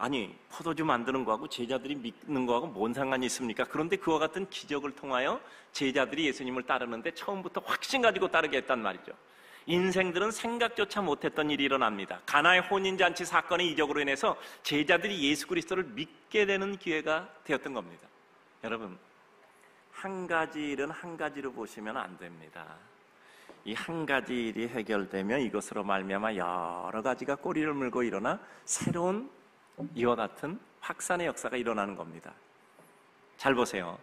아니 포도주 만드는 거하고 제자들이 믿는 거하고 뭔 상관이 있습니까? 그런데 그와 같은 기적을 통하여 제자들이 예수님을 따르는데 처음부터 확신 가지고 따르게 했단 말이죠. 인생들은 생각조차 못했던 일이 일어납니다. 가나의 혼인잔치 사건의 이적으로 인해서 제자들이 예수 그리스도를 믿게 되는 기회가 되었던 겁니다. 여러분, 한 가지 일은 한 가지로 보시면 안 됩니다. 이 한 가지 일이 해결되면 이것으로 말미암아 여러 가지가 꼬리를 물고 일어나 새로운 이와 같은 확산의 역사가 일어나는 겁니다. 잘 보세요.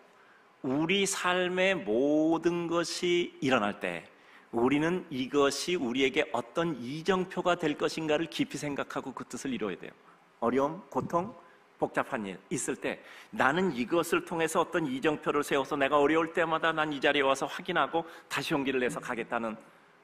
우리 삶의 모든 것이 일어날 때 우리는 이것이 우리에게 어떤 이정표가 될 것인가를 깊이 생각하고 그 뜻을 이루어야 돼요. 어려움, 고통, 복잡한 일 있을 때 나는 이것을 통해서 어떤 이정표를 세워서 내가 어려울 때마다 난 이 자리에 와서 확인하고 다시 용기를 내서 가겠다는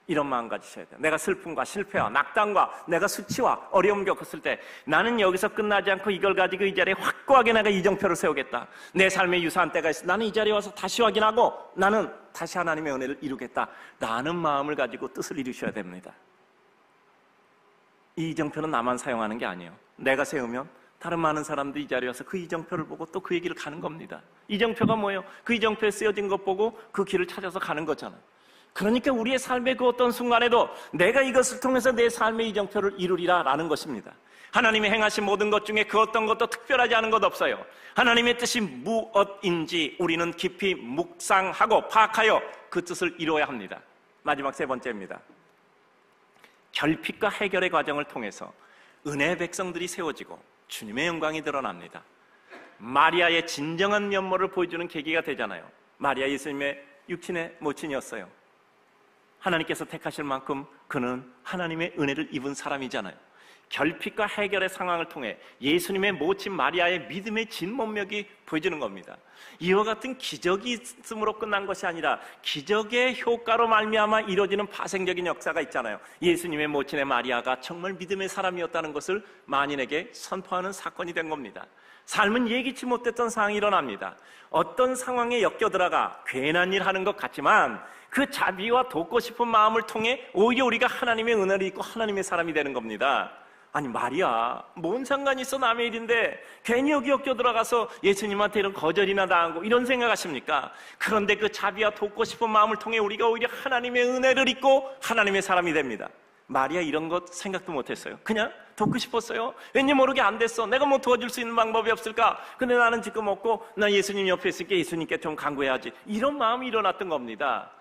이런 마음 가지셔야 돼요. 내가 슬픔과 실패와 낙담과 내가 수치와 어려움 겪었을 때 나는 여기서 끝나지 않고 이걸 가지고 이 자리에 확고하게 내가 이정표를 세우겠다. 내 삶에 유사한 때가 있어. 나는 이 자리에 와서 다시 확인하고 나는 다시 하나님의 은혜를 이루겠다. 라는 마음을 가지고 뜻을 이루셔야 됩니다. 이 이정표는 나만 사용하는 게 아니에요. 내가 세우면 다른 많은 사람들이 이 자리에 와서 그 이정표를 보고 또 그 얘기를 가는 겁니다. 이정표가 뭐예요? 그 이정표에 쓰여진 것 보고 그 길을 찾아서 가는 거잖아요. 그러니까 우리의 삶의 그 어떤 순간에도 내가 이것을 통해서 내 삶의 이정표를 이루리라 라는 것입니다. 하나님이 행하신 모든 것 중에 그 어떤 것도 특별하지 않은 것 없어요. 하나님의 뜻이 무엇인지 우리는 깊이 묵상하고 파악하여 그 뜻을 이루어야 합니다. 마지막 세 번째입니다. 결핍과 해결의 과정을 통해서 은혜의 백성들이 세워지고 주님의 영광이 드러납니다. 마리아의 진정한 면모를 보여주는 계기가 되잖아요. 마리아 예수님의 육친의 모친이었어요. 하나님께서 택하실 만큼 그는 하나님의 은혜를 입은 사람이잖아요. 결핍과 해결의 상황을 통해 예수님의 모친 마리아의 믿음의 진면목이 보여지는 겁니다. 이와 같은 기적이 있음으로 끝난 것이 아니라 기적의 효과로 말미암아 이루어지는 파생적인 역사가 있잖아요. 예수님의 모친의 마리아가 정말 믿음의 사람이었다는 것을 만인에게 선포하는 사건이 된 겁니다. 삶은 예기치 못했던 상황이 일어납니다. 어떤 상황에 엮여들어가 괜한 일 하는 것 같지만 그 자비와 돕고 싶은 마음을 통해 오히려 우리가 하나님의 은혜를 입고 하나님의 사람이 되는 겁니다. 아니 마리아 뭔 상관이 있어 남의 일인데 괜히 여기 엮여 들어가서 예수님한테 이런 거절이나 당하고 이런 생각하십니까? 그런데 그 자비와 돕고 싶은 마음을 통해 우리가 오히려 하나님의 은혜를 입고 하나님의 사람이 됩니다. 마리아 이런 것 생각도 못했어요. 그냥 돕고 싶었어요. 왠지 모르게 안 됐어. 내가 뭐 도와줄 수 있는 방법이 없을까? 근데 나는 지금 없고 나 예수님 옆에 있으니까 예수님께 좀 간구해야지. 이런 마음이 일어났던 겁니다.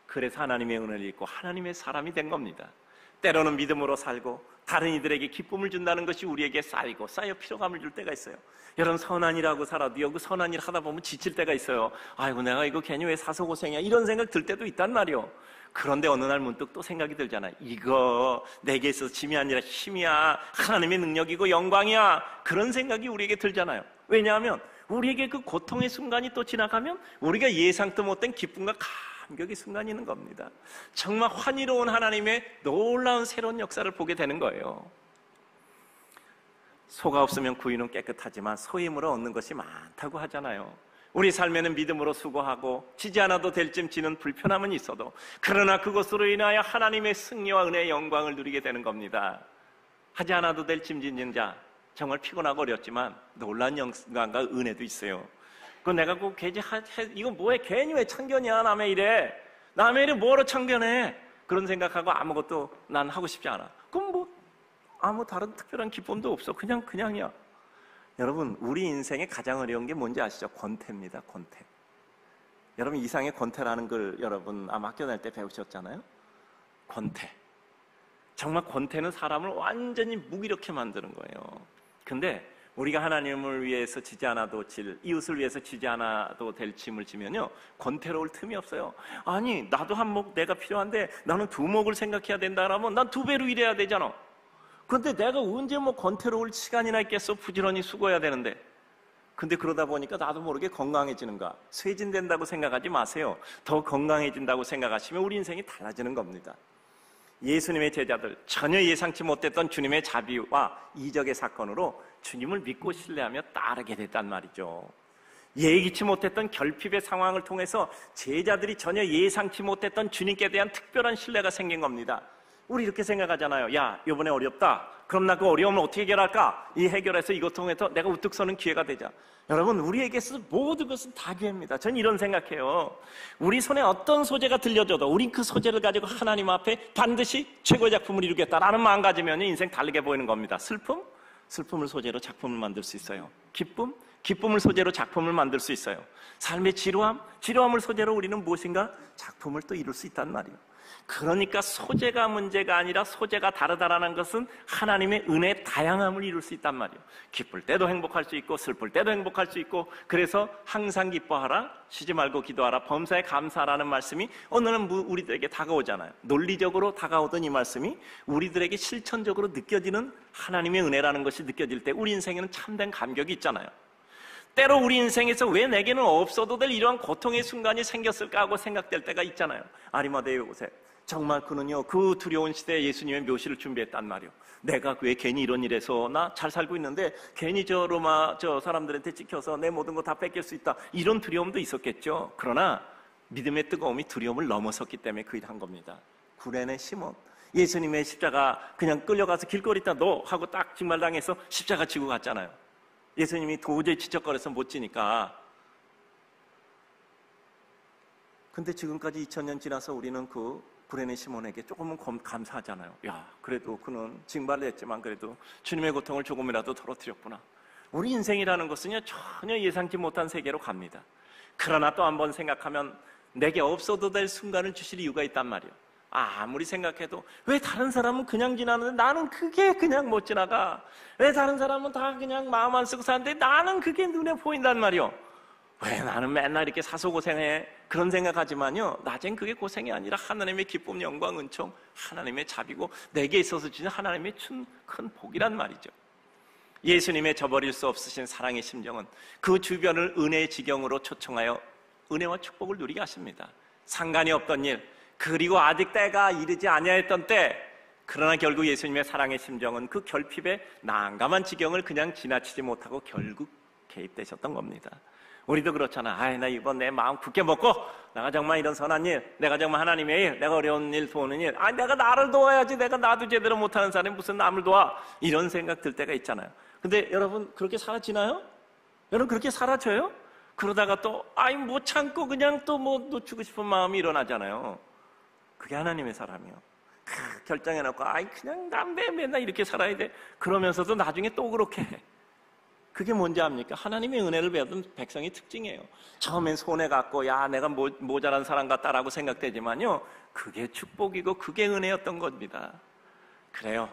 그래서 하나님의 은혜를 입고 하나님의 사람이 된 겁니다. 때로는 믿음으로 살고 다른 이들에게 기쁨을 준다는 것이 우리에게 쌓이고 쌓여 피로감을 줄 때가 있어요. 여러분 선한 일하고 살아도 여기 선한 일 하다 보면 지칠 때가 있어요. 아이고 내가 이거 괜히 왜 사서 고생이야 이런 생각 들 때도 있단 말이요. 그런데 어느 날 문득 또 생각이 들잖아요. 이거 내게 있어서 짐이 아니라 힘이야. 하나님의 능력이고 영광이야. 그런 생각이 우리에게 들잖아요. 왜냐하면 우리에게 그 고통의 순간이 또 지나가면 우리가 예상도 못한 기쁨과 감격의 순간이 있는 겁니다. 정말 환희로운 하나님의 놀라운 새로운 역사를 보게 되는 거예요. 소가 없으면 구유는 깨끗하지만 소의 힘으로 얻는 것이 많다고 하잖아요. 우리 삶에는 믿음으로 수고하고 지지 않아도 될 쯤 지는 불편함은 있어도 그러나 그것으로 인하여 하나님의 승리와 은혜의 영광을 누리게 되는 겁니다. 하지 않아도 될 쯤 짓는 자 정말 피곤하고 어렵지만 놀라운 영광과 은혜도 있어요. 그 내가 그 괜히 이거 뭐해 괜히 왜 참견이야 남의 일에 남의 일에 뭐하러 참견해 그런 생각하고 아무것도 난 하고 싶지 않아. 그럼 뭐 아무 다른 특별한 기쁨도 없어. 그냥이야. 여러분 우리 인생에 가장 어려운 게 뭔지 아시죠? 권태입니다. 권태. 여러분 이상의 권태라는 걸 여러분 아마 학교 다닐 때 배우셨잖아요. 권태. 정말 권태는 사람을 완전히 무기력해 만드는 거예요. 근데 우리가 하나님을 위해서 지지 않아도 이웃을 위해서 지지 않아도 될 짐을 지면요, 권태로울 틈이 없어요. 아니, 나도 한 몫 내가 필요한데 나는 두 몫을 생각해야 된다 그러면 난 두 배로 일해야 되잖아. 근데 내가 언제 뭐 권태로울 시간이나 있겠어? 부지런히 수고해야 되는데. 근데 그러다 보니까 나도 모르게 건강해지는가? 쇠진된다고 생각하지 마세요. 더 건강해진다고 생각하시면 우리 인생이 달라지는 겁니다. 예수님의 제자들, 전혀 예상치 못했던 주님의 자비와 이적의 사건으로 주님을 믿고 신뢰하며 따르게 됐단 말이죠. 예기치 못했던 결핍의 상황을 통해서 제자들이 전혀 예상치 못했던 주님께 대한 특별한 신뢰가 생긴 겁니다. 우리 이렇게 생각하잖아요. 야, 이번에 어렵다. 그럼 나 그 어려움을 어떻게 해결할까? 이 해결해서 이것 통해서 내가 우뚝 서는 기회가 되자. 여러분, 우리에게서 모든 것은 다 기회입니다. 전 이런 생각해요. 우리 손에 어떤 소재가 들려줘도 우린 그 소재를 가지고 하나님 앞에 반드시 최고의 작품을 이루겠다라는 마음 가지면 인생 다르게 보이는 겁니다. 슬픔을 소재로 작품을 만들 수 있어요. 기쁨을 소재로 작품을 만들 수 있어요. 삶의 지루함을 소재로 우리는 무엇인가 작품을 또 이룰 수 있단 말이에요. 그러니까 소재가 문제가 아니라 소재가 다르다라는 것은 하나님의 은혜의 다양함을 이룰 수 있단 말이에요. 기쁠 때도 행복할 수 있고 슬플 때도 행복할 수 있고, 그래서 항상 기뻐하라, 쉬지 말고 기도하라, 범사에 감사하라는 말씀이 오늘은 우리들에게 다가오잖아요. 논리적으로 다가오던 이 말씀이 우리들에게 실천적으로 느껴지는 하나님의 은혜라는 것이 느껴질 때 우리 인생에는 참된 감격이 있잖아요. 때로 우리 인생에서 왜 내게는 없어도 될 이러한 고통의 순간이 생겼을까 하고 생각될 때가 있잖아요. 아리마다의 요셉, 정말 그는요, 그 두려운 시대에 예수님의 묘시를 준비했단 말이에요. 내가 왜 괜히 이런 일에서 나 잘 살고 있는데 괜히 저 로마 사람들한테 찍혀서 내 모든 거 다 뺏길 수 있다, 이런 두려움도 있었겠죠. 그러나 믿음의 뜨거움이 두려움을 넘어섰기 때문에 그 일을 한 겁니다. 구레네 시몬, 예수님의 십자가 그냥 끌려가서 길거리다 너 하고 딱 직말당해서 십자가 지고 갔잖아요. 예수님이 도저히 지적거려서 못 지니까. 근데 지금까지 2000년 지나서 우리는 그 구레네 시몬에게 조금은 감사하잖아요. 야, 그래도 그는 징발을 했지만 그래도 주님의 고통을 조금이라도 덜어드렸구나. 우리 인생이라는 것은요, 전혀 예상치 못한 세계로 갑니다. 그러나 또 한번 생각하면 내게 없어도 될 순간을 주실 이유가 있단 말이에요. 아무리 생각해도 왜 다른 사람은 그냥 지나는데 나는 그게 그냥 못 지나가? 왜 다른 사람은 다 그냥 마음 안 쓰고 사는데 나는 그게 눈에 보인단 말이에요. 왜 나는 맨날 이렇게 사소고생해? 그런 생각하지만요, 낮엔 그게 고생이 아니라 하나님의 기쁨, 영광, 은총, 하나님의 자비고 내게 있어서 주신 하나님의 큰 복이란 말이죠. 예수님의 저버릴 수 없으신 사랑의 심정은 그 주변을 은혜의 지경으로 초청하여 은혜와 축복을 누리게 하십니다. 상관이 없던 일, 그리고 아직 때가 이르지 아니하였던 때, 그러나 결국 예수님의 사랑의 심정은 그 결핍의 난감한 지경을 그냥 지나치지 못하고 결국 개입되셨던 겁니다. 우리도 그렇잖아. 나 이번 내 마음 굳게 먹고 내가 정말 이런 선한 일, 내가 정말 하나님의 일, 내가 어려운 일 도우는 일, 내가 나를 도와야지, 내가 나도 제대로 못하는 사람이 무슨 남을 도와, 이런 생각 들 때가 있잖아요. 근데 여러분 그렇게 살아지나요? 여러분 그렇게 살아져요? 그러다가 또 못 참고 그냥 또 뭐 놓치고 싶은 마음이 일어나잖아요. 그게 하나님의 사람이요. 결정해놓고 그냥 남배 맨날 이렇게 살아야 돼, 그러면서도 나중에 또 그렇게 해. 그게 뭔지 압니까? 하나님의 은혜를 배웠던 백성의 특징이에요. 처음엔 손해갖고 내가 모자란 사람 같다라고 생각되지만요, 그게 축복이고 그게 은혜였던 겁니다. 그래요,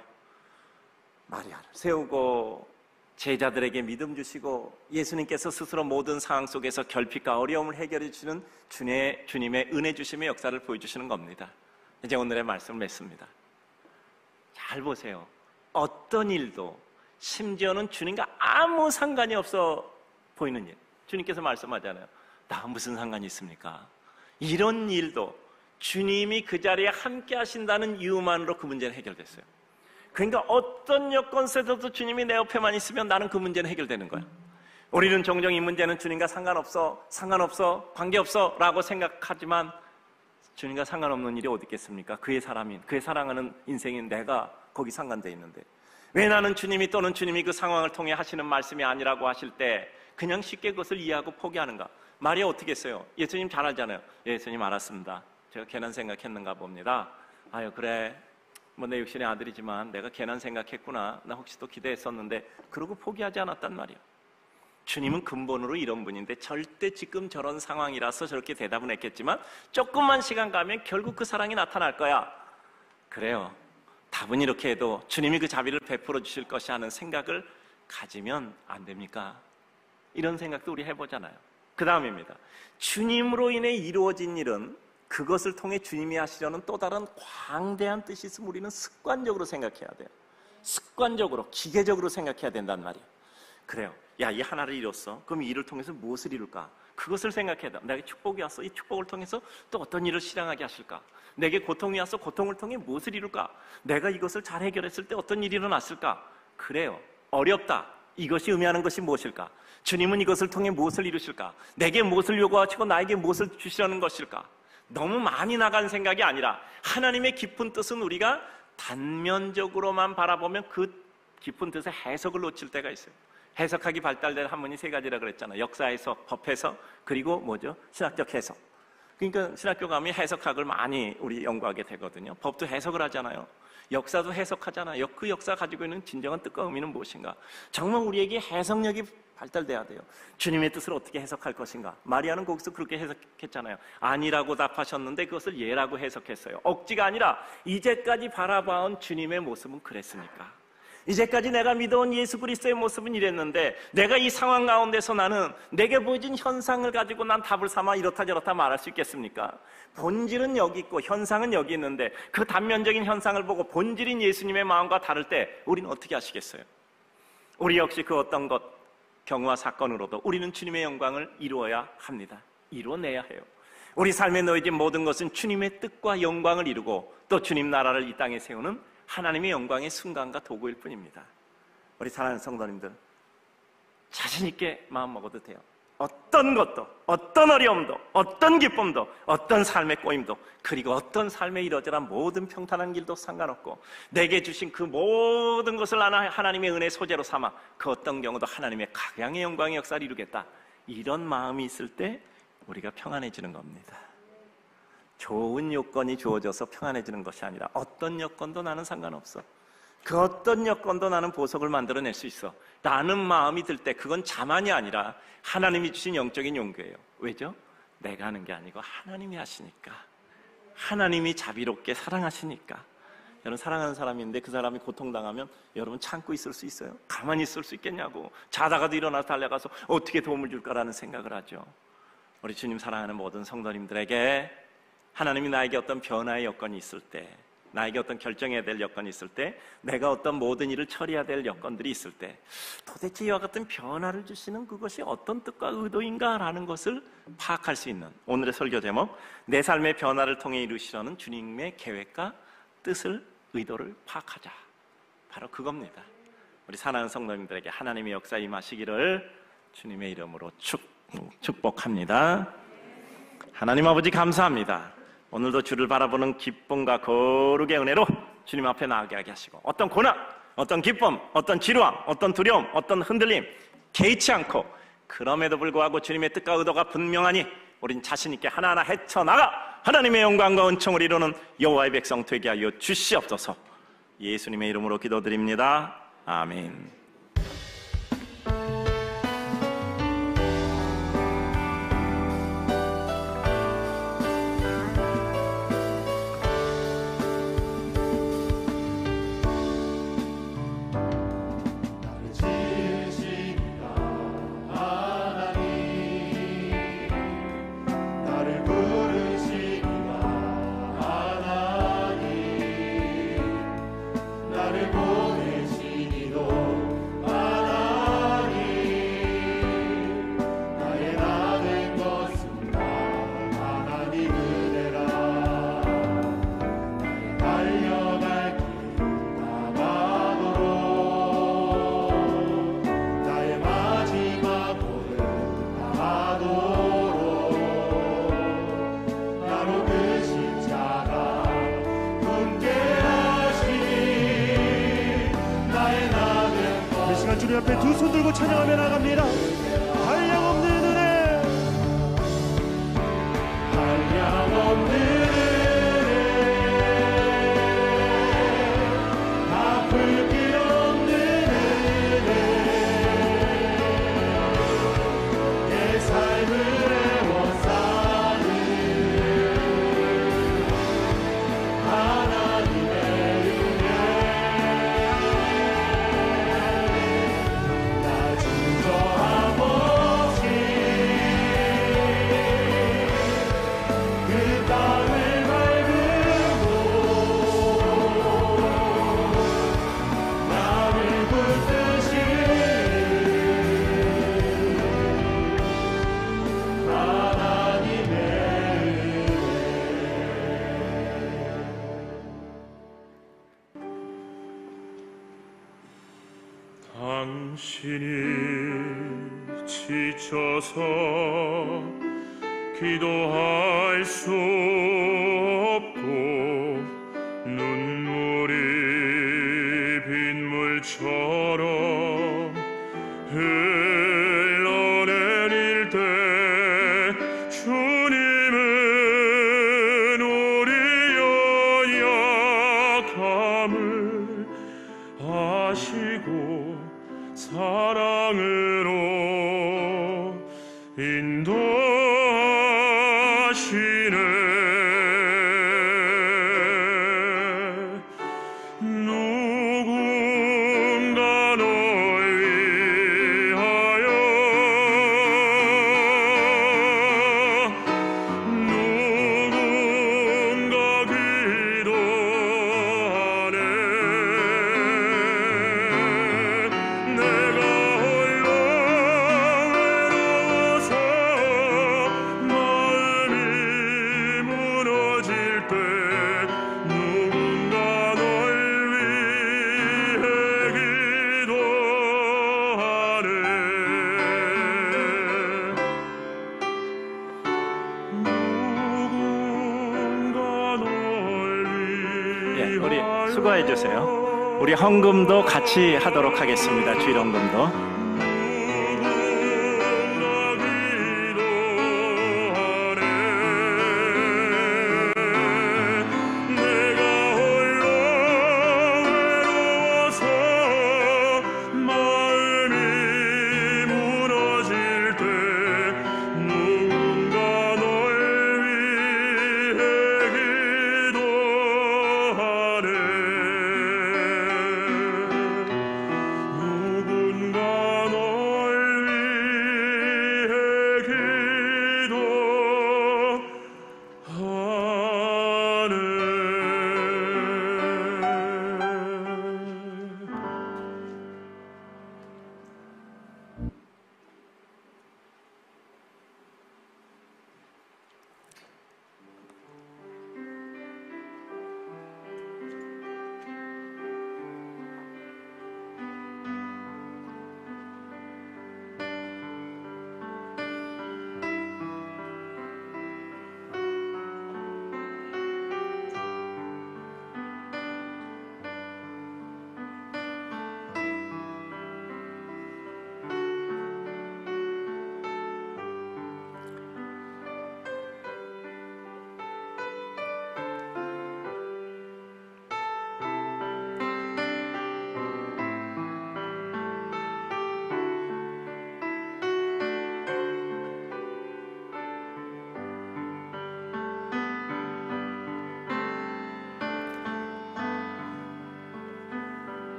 마리아를 세우고 제자들에게 믿음 주시고 예수님께서 스스로 모든 상황 속에서 결핍과 어려움을 해결해 주시는 주님의 은혜 주심의 역사를 보여주시는 겁니다. 이제 오늘의 말씀을 맺습니다. 잘 보세요. 어떤 일도, 심지어는 주님과 아무 상관이 없어 보이는 일, 주님께서 말씀하잖아요. 나 무슨 상관이 있습니까? 이런 일도 주님이 그 자리에 함께 하신다는 이유만으로 그 문제는 해결됐어요. 그러니까 어떤 여건 속에서도 주님이 내 옆에만 있으면 나는 그 문제는 해결되는 거야. 우리는 종종 이 문제는 주님과 상관없어, 관계없어 라고 생각하지만 주님과 상관없는 일이 어디 있겠습니까? 그의 사람인, 그의 사랑하는 인생인 내가 거기 상관되어 있는데, 왜 나는 주님이 또는 주님이 그 상황을 통해 하시는 말씀이 아니라고 하실 때 그냥 쉽게 그것을 이해하고 포기하는가? 마리아 어떻게 했어요? 예수님 잘 알잖아요. 예수님 알았습니다. 제가 괜한 생각했는가 봅니다. 그래, 내 육신의 아들이지만 내가 괜한 생각했구나, 나 혹시 또 기대했었는데, 그러고 포기하지 않았단 말이에요. 주님은 근본으로 이런 분인데 절대 지금 저런 상황이라서 저렇게 대답은 했겠지만 조금만 시간 가면 결국 그 사랑이 나타날 거야. 그래요, 답은 이렇게 해도 주님이 그 자비를 베풀어 주실 것이 하는 생각을 가지면 안 됩니까? 이런 생각도 우리 해보잖아요. 그 다음입니다. 주님으로 인해 이루어진 일은 그것을 통해 주님이 하시려는 또 다른 광대한 뜻이 있음을 우리는 습관적으로 생각해야 돼요. 습관적으로, 기계적으로 생각해야 된단 말이에요. 그래요. 야, 이 하나를 이뤘어. 그럼 이 일을 통해서 무엇을 이룰까? 그것을 생각해야 돼. 내게 축복이 왔어. 이 축복을 통해서 또 어떤 일을 실행하게 하실까? 내게 고통이 왔어. 고통을 통해 무엇을 이룰까? 내가 이것을 잘 해결했을 때 어떤 일이 일어났을까? 그래요. 어렵다. 이것이 의미하는 것이 무엇일까? 주님은 이것을 통해 무엇을 이루실까? 내게 무엇을 요구하시고 나에게 무엇을 주시려는 것일까? 너무 많이 나간 생각이 아니라 하나님의 깊은 뜻은 우리가 단면적으로만 바라보면 그 깊은 뜻의 해석을 놓칠 때가 있어요. 해석학이 발달된 학문이 세 가지라 그랬잖아요. 역사 해석, 법 해석, 그리고 뭐죠? 신학적 해석. 그러니까 신학교 가면 해석학을 많이 우리 연구하게 되거든요. 법도 해석을 하잖아요. 역사도 해석하잖아요. 그 역사가 가지고 있는 진정한 뜻과 의미는 무엇인가? 정말 우리에게 해석력이 발달돼야 돼요. 주님의 뜻을 어떻게 해석할 것인가? 마리아는 거기서 그렇게 해석했잖아요. 아니라고 답하셨는데 그것을 예라고 해석했어요. 억지가 아니라 이제까지 바라봐온 주님의 모습은 그랬으니까. 이제까지 내가 믿어온 예수 그리스도의 모습은 이랬는데 내가 이 상황 가운데서 나는 내게 보여진 현상을 가지고 난 답을 삼아 이렇다 저렇다 말할 수 있겠습니까? 본질은 여기 있고 현상은 여기 있는데 그 단면적인 현상을 보고 본질인 예수님의 마음과 다를 때 우리는 어떻게 하시겠어요? 우리 역시 그 어떤 것, 경우와 사건으로도 우리는 주님의 영광을 이루어야 합니다. 이루어내야 해요. 우리 삶에 놓여진 모든 것은 주님의 뜻과 영광을 이루고 또 주님 나라를 이 땅에 세우는 하나님의 영광의 순간과 도구일 뿐입니다. 우리 사랑하는 성도님들, 자신 있게 마음 먹어도 돼요. 어떤 것도, 어떤 어려움도, 어떤 기쁨도, 어떤 삶의 꼬임도, 그리고 어떤 삶의 이러저러한 모든 평탄한 길도 상관없고 내게 주신 그 모든 것을 하나님의 은혜 소재로 삼아 그 어떤 경우도 하나님의 각양의 영광의 역사를 이루겠다. 이런 마음이 있을 때 우리가 평안해지는 겁니다. 좋은 요건이 주어져서 평안해지는 것이 아니라 어떤 여건도 나는 상관없어. 그 어떤 여건도 나는 보석을 만들어낼 수 있어 라는 마음이 들 때 그건 자만이 아니라 하나님이 주신 영적인 용기예요. 왜죠? 내가 하는 게 아니고 하나님이 하시니까. 하나님이 자비롭게 사랑하시니까. 여러분 사랑하는 사람인데 그 사람이 고통당하면 여러분 참고 있을 수 있어요? 가만히 있을 수 있겠냐고. 자다가도 일어나서 달려가서 어떻게 도움을 줄까라는 생각을 하죠. 우리 주님 사랑하는 모든 성도님들에게 하나님이 나에게 어떤 변화의 여건이 있을 때, 나에게 어떤 결정해야 될 여건이 있을 때, 내가 어떤 모든 일을 처리해야 될 여건들이 있을 때 도대체 이와 같은 변화를 주시는 그것이 어떤 뜻과 의도인가라는 것을 파악할 수 있는 오늘의 설교 제목, 내 삶의 변화를 통해 이루시려는 주님의 계획과 뜻을, 의도를 파악하자. 바로 그겁니다. 우리 사랑하는 성도님들에게 하나님의 역사 임하시기를 주님의 이름으로 축복합니다. 하나님 아버지 감사합니다. 오늘도 주를 바라보는 기쁨과 거룩의 은혜로 주님 앞에 나아가게 하시고 어떤 고난, 어떤 기쁨, 어떤 지루함, 어떤 두려움, 어떤 흔들림 개의치 않고 그럼에도 불구하고 주님의 뜻과 의도가 분명하니 우린 자신 있게 하나하나 헤쳐나가 하나님의 영광과 은총을 이루는 여호와의 백성 되게 하여 주시옵소서. 예수님의 이름으로 기도드립니다. 아멘. 주님 앞에 두 손 들고 찬양하며 나갑니다. 한량없는 은혜, 한량없는 은혜, 아플 길 없는 은혜, 내 삶을 애워싸는 하나님의 은혜. 신이 지쳐서 기도할 수 없고 눈물이 빗물처럼 흘러내릴 때 주님은 우리의 약함을 아시고 사랑으로 인도하시네. 누군가 널 위하여 누군가 기도하네. 내가 홀로 외로워서 마음이 무너질 때 누군가 널 위해 기도하네. 누군가 널 예, 우리 위하여 수고해 주세요. 우리 헌금도 같이 하도록 하겠습니다. 주일 헌금도. 내가 홀로 외로워서 마음이 무너질 때 누군가 널 위해 기도하네. 누군가 널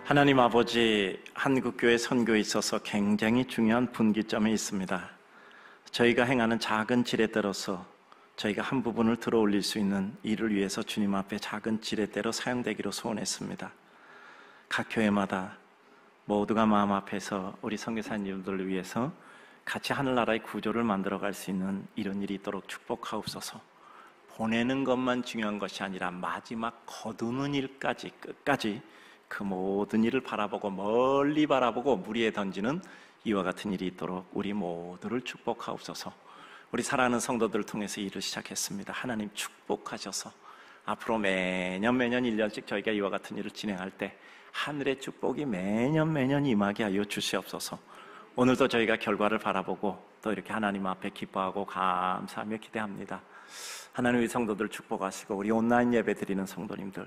하나님 아버지, 한국교회 선교에 있어서 굉장히 중요한 분기점이 있습니다. 저희가 행하는 작은 지렛대로서 저희가 한 부분을 들어 올릴 수 있는 일을 위해서 주님 앞에 작은 지렛대로 사용되기로 소원했습니다. 각 교회마다 모두가 마음 앞에서 우리 선교사님들을 위해서 같이 하늘나라의 구조를 만들어갈 수 있는 이런 일이 있도록 축복하옵소서. 보내는 것만 중요한 것이 아니라 마지막 거두는 일까지 끝까지 그 모든 일을 바라보고 멀리 바라보고 물 위에 던지는 이와 같은 일이 있도록 우리 모두를 축복하옵소서. 우리 사랑하는 성도들을 통해서 일을 시작했습니다. 하나님 축복하셔서 앞으로 매년 1년씩 저희가 이와 같은 일을 진행할 때 하늘의 축복이 매년 임하게 하여 주시옵소서. 오늘도 저희가 결과를 바라보고 또 이렇게 하나님 앞에 기뻐하고 감사하며 기대합니다. 하나님, 우리 성도들 축복하시고 우리 온라인 예배 드리는 성도님들,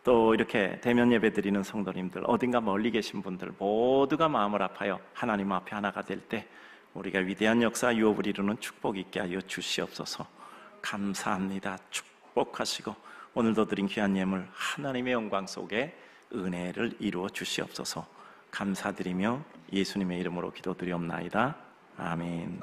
또 이렇게 대면 예배 드리는 성도님들, 어딘가 멀리 계신 분들 모두가 마음을 아파요 하나님 앞에 하나가 될 때 우리가 위대한 역사 유업을 이루는 축복 있게 하여 주시옵소서. 감사합니다. 축복하시고 오늘도 드린 귀한 예물 하나님의 영광 속에 은혜를 이루어 주시옵소서. 감사드리며 예수님의 이름으로 기도드리옵나이다. 아멘.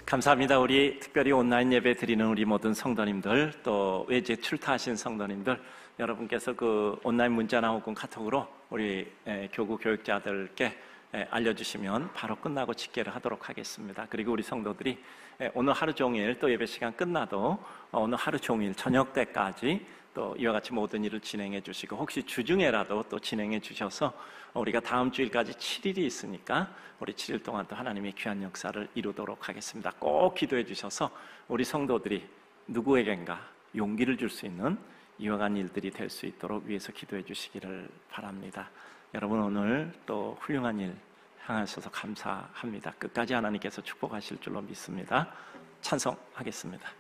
감사합니다. 우리 특별히 온라인 예배 드리는 우리 모든 성도님들, 또 외제 출타하신 성도님들, 여러분께서 그 온라인 문자나 혹은 카톡으로 우리 교구 교육자들께 알려주시면 바로 끝나고 집계를 하도록 하겠습니다. 그리고 우리 성도들이 오늘 하루 종일 또 예배 시간 끝나도 오늘 하루 종일 저녁 때까지 또 이와 같이 모든 일을 진행해 주시고, 혹시 주중에라도 또 진행해 주셔서 우리가 다음 주일까지 7일이 있으니까 우리 7일 동안 또 하나님의 귀한 역사를 이루도록 하겠습니다. 꼭 기도해 주셔서 우리 성도들이 누구에겐가 용기를 줄 수 있는 이와 같은 일들이 될 수 있도록 위해서 기도해 주시기를 바랍니다. 여러분, 오늘 또 훌륭한 일 향하셔서 감사합니다. 끝까지 하나님께서 축복하실 줄로 믿습니다. 찬송하겠습니다.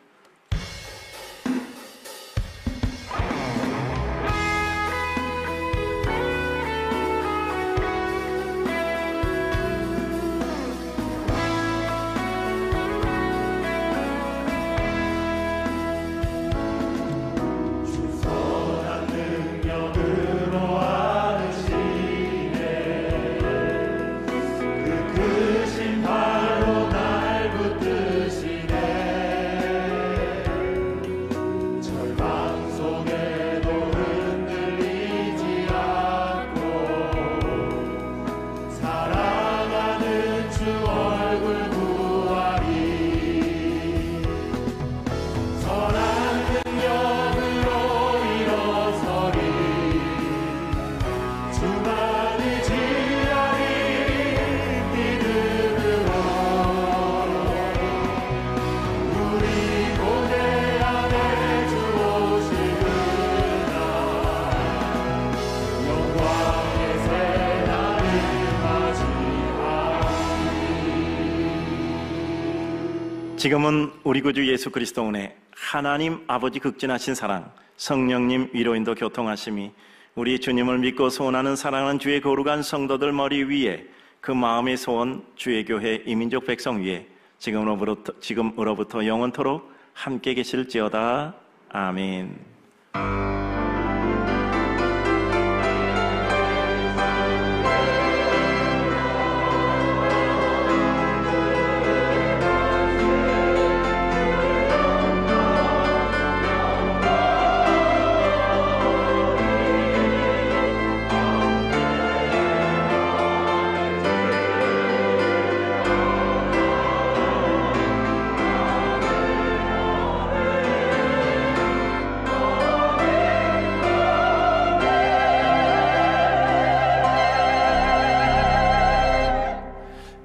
지금은 우리 구주 예수 그리스도 은혜, 하나님 아버지 극진하신 사랑, 성령님 위로인도 교통하심이 우리 주님을 믿고 소원하는 사랑하는 주의 거룩한 성도들 머리 위에, 그 마음의 소원 주의 교회 이민족 백성 위에 지금으로부터 영원토록 함께 계실지어다. 아멘.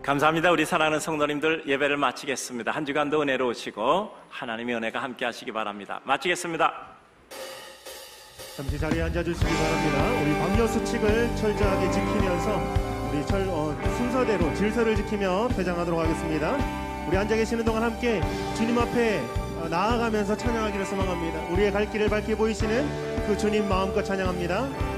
감사합니다. 우리 사랑하는 성도님들, 예배를 마치겠습니다. 한 주간도 은혜로우시고 하나님의 은혜가 함께 하시기 바랍니다. 마치겠습니다. 잠시 자리에 앉아주시기 바랍니다. 우리 방역 수칙을 철저하게 지키면서 우리 순서대로 질서를 지키며 퇴장하도록 하겠습니다. 우리 앉아 계시는 동안 함께 주님 앞에 나아가면서 찬양하기를 소망합니다. 우리의 갈 길을 밝게 보이시는 그 주님 마음껏 찬양합니다.